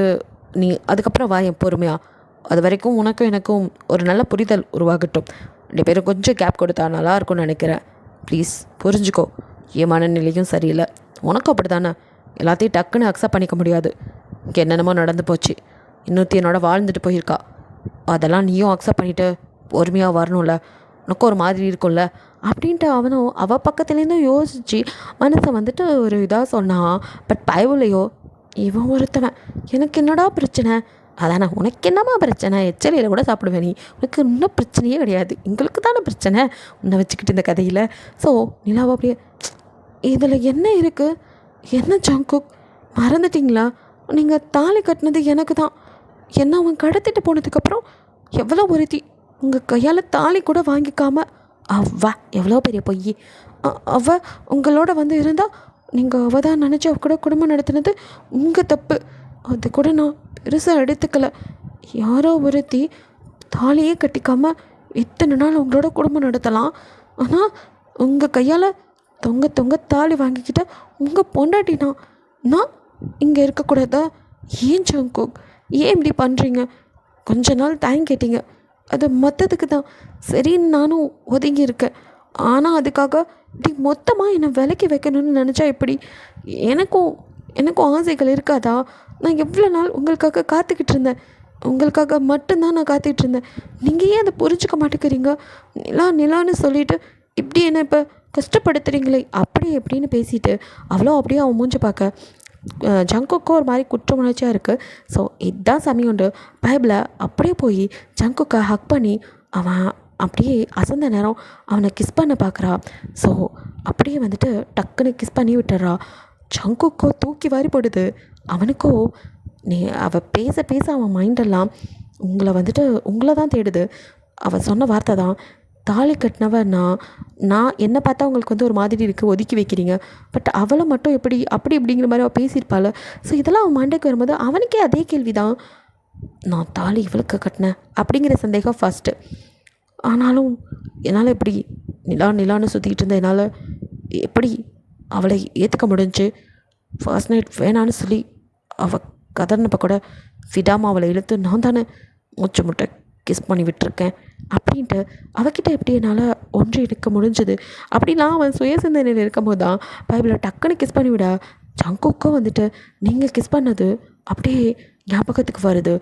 நீ அதுக்கப்புறம் வா என் பொறுமையாக. அது வரைக்கும் உனக்கும் எனக்கும் ஒரு நல்ல புரிதல் உருவாகட்டும். 2 பேரும் கொஞ்சம் கேப் கொடுத்தா நல்லா இருக்கும்னு நினைக்கிறேன். ப்ளீஸ் புரிஞ்சுக்கோ, என் மனநிலையும் சரியில்லை, உனக்கும் அப்படி தானே. எல்லாத்தையும் டக்குன்னு அக்செப்ட் பண்ணிக்க முடியாது. இங்கே என்னென்னமோ நடந்து போச்சு, இன்னொருத்தி என்னோட வாழ்ந்துட்டு போயிருக்கா, அதெல்லாம் நீயும் அக்செப்ட் பண்ணிவிட்டு பொறுமையாக வரணும்ல, உனக்கும் ஒரு மாதிரி இருக்கும்ல அப்படின்ட்டு அவனும் அவள் பக்கத்துலேருந்தும் யோசித்து மனசை வந்துட்டு ஒரு இதாக சொன்னான். பட் பயவுலையோ இவன் ஒருத்தவன், எனக்கு என்னடா பிரச்சனை, அதானே உனக்கு என்னம்மா பிரச்சனை, எச்சரியில் கூட சாப்பிடுவேன் நீ, உனக்கு இன்னும் பிரச்சனையே கிடையாது, எங்களுக்கு தானே பிரச்சனை உன்னை வச்சுக்கிட்டு இந்த கதையில். ஸோ நிலாவை அப்படியே இதில் என்ன இருக்குது, என்ன ஜங்குக் மறந்துட்டிங்களா, நீங்கள் தாலி கட்டினது எனக்கு தான், என்ன அவன் கடத்திட்டு போனதுக்கப்புறம் எவ்வளோ ஒருத்தி உங்கள் கையால் தாலி கூட வாங்கிக்காமல், எவ்வளோ பெரிய பொய். உங்களோட வந்து இருந்தால் நீங்கள் அவள் தான் நினச்சி அவ கூட குடும்பம் நடத்துனது உங்கள் தப்பு, அது கூட நான் பெருசாக எடுத்துக்கலை. யாரோ ஒருத்தி தாலியே கட்டிக்காமல் இத்தனை நாள் உங்களோட குடும்பம் நடத்தலாம், ஆனால் உங்கள் கையால் தொங்க தாலி வாங்கிக்கிட்ட உங்கள் பொண்டாட்டினா நான் இங்கே இருக்கக்கூடாதா? ஏன் ஜங்குக், ஏன் இப்படி பண்ணுறீங்க? கொஞ்ச நாள் டைம் கேட்டீங்க, அது மற்றதுக்கு தான் சரின்னு நானும் ஒதுங்கி இருக்கேன். ஆனால் அதுக்காக இப்படி மொத்தமாக என்னை விலைக்கு வைக்கணும்னு நினச்சா எப்படி? எனக்கும் ஆசைகள் இருக்காதா? நான் எவ்வளோ நாள் உங்களுக்காக காத்துக்கிட்டு இருந்தேன், உங்களுக்காக மட்டும்தான் நான் காத்துக்கிட்டு இருந்தேன். நீங்கள் ஏன் அதை புரிஞ்சுக்க மாட்டேங்கிறீங்க? நிலான்னு சொல்லிவிட்டு இப்படி என்ன இப்போ கஷ்டப்படுத்துகிறீங்களே அப்படி எப்படின்னு பேசிட்டு அவ்வளோ அப்படியே அவன் மூஞ்சி பார்க்க ஜங்குக்கும் ஒரு மாதிரி குற்ற உணர்ச்சியாக இருக்குது. ஸோ இதுதான் சமயம்ண்டு பைபிளை அப்படியே போய் ஜங்குக்கை ஹக் பண்ணி அவன் அப்படியே அசந்த நேரம் அவனை கிஸ் பண்ண பார்க்குறா. ஸோ அப்படியே வந்துட்டு டக்குன்னு கிஸ் பண்ணி விட்டுறா. ஜங்குக்கோ தூக்கி வாரி போடுது. அவனுக்கோ அவள் பேச அவன் மைண்டெல்லாம் உங்களை தான் தேடுது. அவள் சொன்ன வார்த்தை தான், தாலி கட்டினவன் நான் என்னை பார்த்தா உங்களுக்கு வந்து ஒரு மாதிரி இருக்குது, ஒதுக்கி வைக்கிறீங்க. பட் அவளை மட்டும் எப்படி அப்படி இப்படிங்கிற மாதிரி அவள் பேசியிருப்பாள். ஸோ இதெல்லாம் அவன் மண்டைக்கு வரும்போது அவனுக்கே அதே கேள்வி தான், நான் தாலி இவளுக்கு கட்டினேன் அப்படிங்கிற சந்தேகம் ஃபஸ்ட்டு. ஆனாலும் என்னால் எப்படி நிலான்னு சுற்றிக்கிட்டு இருந்தேன், என்னால் எப்படி அவளை ஏற்றுக்க முடிஞ்சு? ஃபர்ஸ்ட் நைட் வேணான்னு சொல்லி அவள் கதர்னப்போ கூட விடாமல் அவளை இழுத்து நான் தானே மூச்சு முட்டை கிஸ் பண்ணி விட்டுருக்கேன் அப்படின்ட்டு அவகிட்ட எப்படி என்னால் ஒன்று எடுக்க முடிஞ்சது அப்படின்லாம் அவன் சுயசிந்தனையில் இருக்கும்போது தான் பைபிளை டக்குன்னு கிஸ் பண்ணி விட ஜங்குக்கும் வந்துட்டு நீங்கள் கிஸ் பண்ணது அப்படியே ஞாபகத்துக்கு வருது.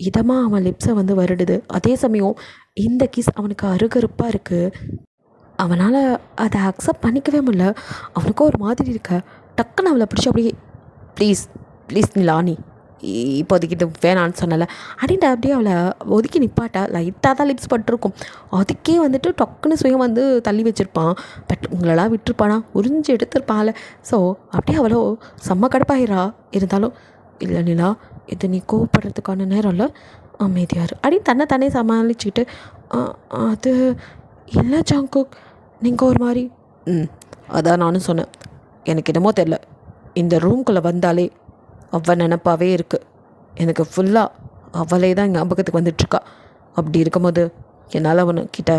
இதமாக அவன் லிப்ஸை வந்து வருடுது. அதே சமயம் இந்த கிஸ் அவனுக்கு அருகருப்பாக இருக்குது. அவனால் அதை அக்செப்ட் பண்ணிக்கவே முடியல. அவனுக்கும் ஒரு மாதிரி இருக்க. டக்குன்னு அவளை பிடிச்சி அப்படியே ப்ளீஸ் ப்ளீஸ் நிலானி இப்போதைக்கு இது வேணான்னு சொன்னலை அப்படின்ட்டு அப்படியே அவளை ஒதுக்கி நிப்பாட்டா. லைட்டாக தான் லிப்ஸ் பட்டிருக்கும். அதுக்கே வந்துட்டு டக்குன்னு சுயம் வந்து தள்ளி வச்சுருப்பான். பட் உங்களெல்லாம் விட்டுருப்பானா, உறிஞ்சி எடுத்துருப்பான்ல. ஸோ அப்படியே அவளோ செம்ம கடுப்பாயிரா. இருந்தாலும் இல்லை நிலா, இது நீ கோவப்படுறதுக்கான நேரம் இல்லை, அமைதியார் அப்படின்னு தன்னை தானே சமாளிச்சுக்கிட்டு அது இல்லை ஜங்குக், நீங்கள் ஒரு மாதிரி அதான் நானும் சொன்னேன். எனக்கு என்னமோ தெரில, இந்த ரூம்குள்ளே வந்தாலே அவள் நினப்பாவே இருக்குது. எனக்கு ஃபுல்லாக அவளே தான் ஞாபகத்துக்கு வந்துட்டுருக்கா. அப்படி இருக்கும்போது என்னால் அவனுக்கிட்ட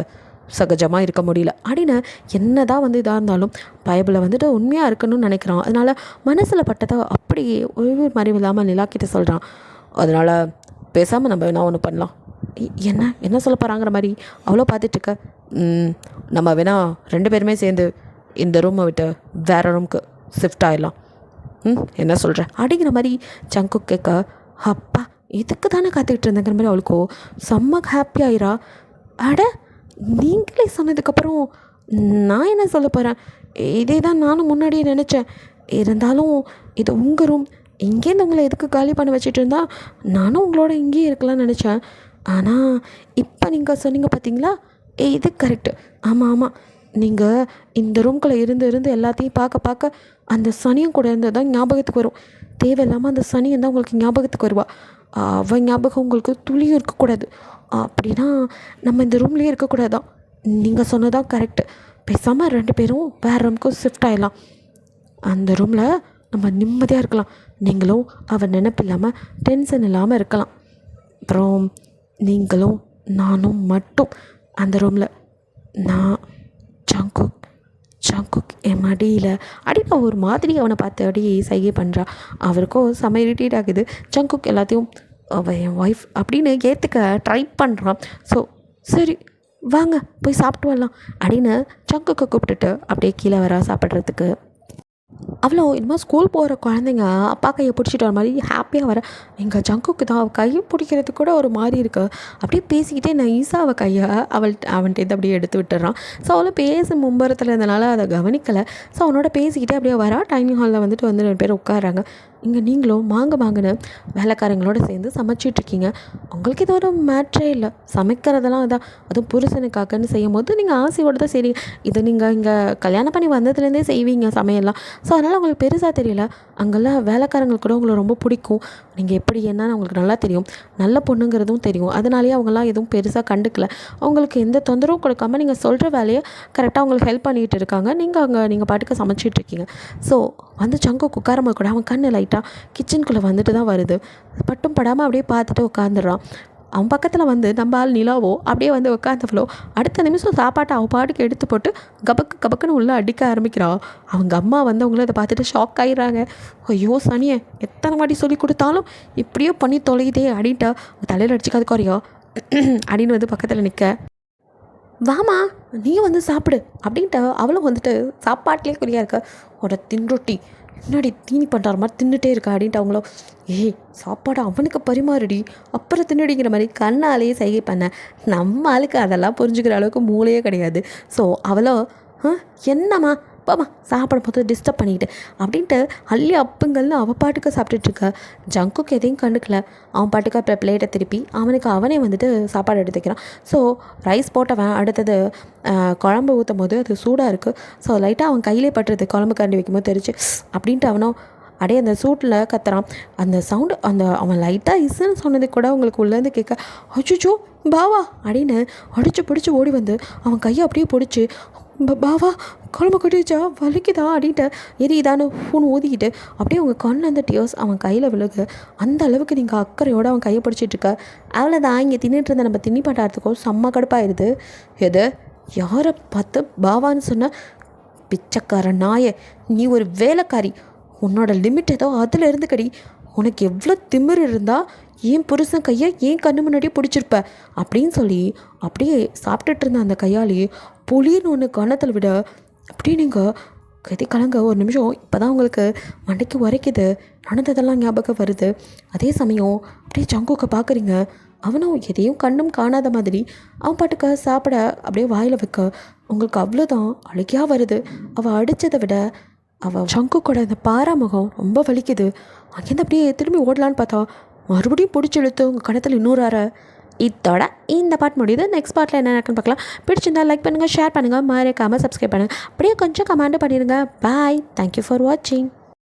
சகஜமாக இருக்க முடியல அப்படின்னு என்ன தான் வந்து இதாக இருந்தாலும் பைபிளை வந்துட்டு உண்மையாக இருக்கணும்னு நினைக்கிறான். அதனால் மனசில் பட்டதை அப்படியே ஒரு மறைவு இல்லாமல் நிலாக்கிட்ட சொல்கிறான். அதனால் பேசாமல் நம்ம வேணா ஒன்று பண்ணலாம். என்ன என்ன சொல்ல போகிறாங்கிற மாதிரி அவ்வளோ பார்த்துட்ருக்க. நம்ம வேணா 2 பேருமே சேர்ந்து இந்த ரூமை விட்டு வேறு ரூமுக்கு ஷிஃப்ட் ஆகிடலாம். என்ன சொல்கிற அப்படிங்கிற மாதிரி ஜங்குக் கேட்க, அப்பா இதுக்கு தானே காத்துக்கிட்டு இருந்தேங்கிற மாதிரி அவளுக்கோ செம்ம ஹாப்பி ஆயிரா. அட நீங்களே சொன்னதுக்கப்புறம் நான் என்ன சொல்ல போகிறேன், இதே தான் நானும் முன்னாடியே நினச்சேன். இருந்தாலும் இது உங்கள் ரூம், இங்கேருந்து உங்களை எதுக்கு காலி பண்ண வச்சுட்டு இருந்தா நானும் உங்களோட இங்கேயே இருக்கலாம்னு நினச்சேன். ஆனால் இப்போ நீங்கள் சொன்னீங்க பார்த்தீங்களா, இது கரெக்டு. ஆமாம் ஆமாம், நீங்கள் இந்த ரூம்குள்ளே இருந்து எல்லாத்தையும் பார்க்க அந்த சனியும் கூட இருந்தது தான் ஞாபகத்துக்கு வரும். தேவையில்லாமல் அந்த சனியும் தான் உங்களுக்கு ஞாபகத்துக்கு வருவா. அவள் ஞாபகம் உங்களுக்கு துளியும் இருக்கக்கூடாது. அப்படின்னா நம்ம இந்த ரூம்லேயே இருக்கக்கூடாதான். நீங்கள் சொன்னதான் கரெக்டு. பேசாமல் 2 பேரும் வேறு ரூமுக்கும் ஷிஃப்ட் ஆகிடலாம். அந்த ரூமில் நம்ம நிம்மதியாக இருக்கலாம். நீங்களும் அவள் நினைப்பு இல்லாமல் டென்ஷன் இல்லாமல் இருக்கலாம். அப்புறம் நீங்களும் நானும் மட்டும் அந்த ரூமில். நான் ஜங்குக் என் மடியில் அப்படின்னு ஒரு மாதிரி அவனை பார்த்து அப்படியே சைகை பண்ணுறா. அவருக்கும் செம இரிட்டேட் ஆகுது. ஜங்குக் எல்லாத்தையும் அவள் என் ஒய்ஃப் அப்படின்னு ஏற்றுக்க ட்ரை பண்ணுறான். ஸோ சரி வாங்க போய் சாப்பிட்டு வரலாம் அப்படின்னு ஜங்குக்கை கூப்பிட்டுட்டு அப்படியே கீழே வர சாப்பிட்றதுக்கு. அவ்வளோ இனிமேல் ஸ்கூல் போகிற குழந்தைங்க அப்பா கையை பிடிச்சிட்டு வர மாதிரி ஹாப்பியாக வர. எங்கள் ஜங்குக்கு தான் அவள் கையை பிடிக்கிறது கூட ஒரு மாதிரி இருக்குது. அப்படியே பேசிக்கிட்டே நைஸாக அவள் கையை அவன்கிட்ட அப்படியே எடுத்து விட்டுறான். ஸோ அவளை பேச மும்பரத்தில் இருந்தனால அதை கவனிக்கலை. ஸோ அவனோட பேசிக்கிட்டே அப்படியே வரா. டைனிங் ஹாலில் வந்துட்டு வந்து 2 பேர் உட்காடுறாங்க. இங்கே நீங்களும் வாங்கன்னு வேலைக்காரங்களோட சேர்ந்து சமைச்சிட்ருக்கீங்க. உங்களுக்கு இது ஒரு மேட்ரே இல்லை. சமைக்கிறதெல்லாம் இதான், அதுவும் புருஷனுக்காகன்னு செய்யும் போது நீங்கள் ஆசையோடு தான் சரி. இதை நீங்கள் இங்கே கல்யாணம் பண்ணி வந்ததுலேருந்தே செய்வீங்க சமையல்லாம். ஸோ அதனால் உங்களுக்கு பெருசாக தெரியல. அங்கெல்லாம் வேலைக்காரங்களுக்கு கூட உங்களை ரொம்ப பிடிக்கும். நீங்கள் எப்படி என்னன்னு அவங்களுக்கு நல்லா தெரியும். நல்ல பொண்ணுங்கிறதும் தெரியும். அதனாலேயே அவங்களாம் எதுவும் பெருசாக கண்டுக்கல. அவங்களுக்கு எந்த தொந்தரவும் கொடுக்காம நீங்கள் சொல்கிற வேலையை கரெக்டாக அவங்களுக்கு ஹெல்ப் பண்ணிகிட்டு இருக்காங்க. நீங்கள் பாட்டுக்கு சமைச்சிட்ருக்கீங்க. ஸோ வந்து ஜங்குக்கு உட்காரும்போது கூட அவன் கண்ணு லைட்டாக கிச்சனுக்குள்ளே வந்துட்டு தான் வருது. பட்டும் படாமல் அப்படியே பார்த்துட்டு உட்காந்துடுறான். அவன் பக்கத்தில் வந்து நம்ம ஆள் நிலாவோ அப்படியே வந்து உட்காந்தவளோ அடுத்த நிமிஷம் சாப்பாட்டை அவள் பாட்டுக்கு எடுத்து போட்டு கபக்குன்னு உள்ளே அடிக்க ஆரம்பிக்கிறா. அவங்க அம்மா வந்து அவங்கள அதை பார்த்துட்டு ஷாக் ஆகிடுறாங்க. ஐயோ சனியை எத்தனை வாட்டி சொல்லி கொடுத்தாலும் இப்படியோ பண்ணி தொலையுதே அப்படின்ட்டு தலையில் அடிச்சுக்காது குறையோ அப்படின்னு வந்து பக்கத்தில் நிற்க, வாமா நீயும் வந்து சாப்பிடு அப்படின்ட்டு அவளும் வந்துட்டு சாப்பாட்டிலே குறியாக இருக்க. தின்ரொட்டி முன்னாடி தீனி பண்ணுற மாதிரி தின்னுட்டே இருக்கா அப்படின்ட்டு அவங்களோ, ஏய் சாப்பாடு அவனுக்கு பரிமாறுடி அப்புறம் தின்னுடிங்கிற மாதிரி கண்ணாலேயே சைகை பண்ண. நம்ம ஆளுக்கு அதெல்லாம் புரிஞ்சுக்கிற அளவுக்கு மூளையே கிடையாது. ஸோ அவளோ என்னம்மா பாமா சாப்பிடும் போது டிஸ்டர்ப் பண்ணிக்கிட்டு அப்படின்ட்டு அள்ளி அப்புங்கள்னு அவள் பாட்டுக்கு சாப்பிட்டுட்ருக்க. ஜங்குக்கு எதையும் கண்டுக்கல. அவன் பாட்டுக்கு அப்புறம் பிளேட்டை திருப்பி அவனே வந்துட்டு சாப்பாடு எடுத்துக்கிறான். ஸோ ரைஸ் போட்டவன் அடுத்தது குழம்பு ஊற்றும் போது அது சூடாக இருக்குது. ஸோ லைட்டாக அவன் கையிலே பட்டுறது குழம்பு கரண்டி வைக்கும்போது தெரிச்சு அப்படின்ட்டு அவனும் அப்படியே அந்த சூட்டில் கத்துறான். அந்த சவுண்டு அவன் லைட்டாக இசுன்னு சொன்னது கூட அவங்களுக்கு உள்ளேருந்து கேட்க, அச்சுச்சோ பாவா அப்படின்னு அடிச்சு பிடிச்சி ஓடி வந்து அவன் கையை அப்படியே பிடிச்சி, பாவா குழம்பு கொட்டிச்சா வலிக்குதா அப்படின்ட்டு எரியுதான்னு ஃபோன் ஊதிக்கிட்டு அப்படியே அவங்க கண்ணில் அந்த டியர்ஸ் அவன் கையில் விழுகு. அந்த அளவுக்கு நீங்கள் அக்கறையோடு அவன் கையை பிடிச்சிட்ருக்க. அவ்வளோதான் இங்கே தின்னுட்டு இருந்த நம்ம தின்னி பண்ணுறதுக்கோ செம்ம கடுப்பாயிருது. எது யாரை பார்த்து பாவான்னு சொன்ன? பிச்சைக்கார நாயை, நீ ஒரு வேலைக்காரி. உன்னோட லிமிட் ஏதோ அதில் இருந்துக்கடி. உனக்கு எவ்வளோ திமிர் இருந்தால் ஏன் புருஷன் கையை ஏன் கண்ணு முன்னாடியே பிடிச்சிருப்ப அப்படின்னு சொல்லி அப்படியே சாப்பிட்டுட்டு இருந்த அந்த கையாலேயே புளிர்னு ஒன்று கன்னத்தில் விட அப்படியே நீங்கள் கதி கலங்க ஒரு நிமிஷம் இப்போ தான் உங்களுக்கு மண்டைக்கு உரைக்குது, நடந்ததெல்லாம் ஞாபகம் வருது. அதே சமயம் அப்படியே ஜங்குக்கை பார்க்குறீங்க. அவனும் எதையும் கண்ணும் காணாத மாதிரி அவன் பாட்டுக்க சாப்பிட அப்படியே வாயில் வைக்க உங்களுக்கு அவ்வளோதான் அழுகையாக வருது. அவள் அடித்ததை விட அவள் ஜங்குக்கோட இந்த பாராமுகம் ரொம்ப வலிக்குது. அங்கேருந்து அப்படியே திரும்பி ஓடலான்னு பார்த்தா மறுபடியும் பிடிச்சி இழுத்து உங்கள் கணத்தில் இன்னொரு அறை. இதோட இந்த பார்ட் முடியுது. நெக்ஸ்ட் பார்ட்டில் என்ன நடக்குன்னு பார்க்கலாம். பிடிச்சிருந்தா லைக் பண்ணுங்கள், ஷேர் பண்ணுங்கள், மறக்காமல் சப்ஸ்கிரைப் பண்ணுங்கள். அப்படியே கொஞ்சம் கமெண்ட் பண்ணிடுங்க. பாய். தேங்க்யூ ஃபார் வாட்சிங்.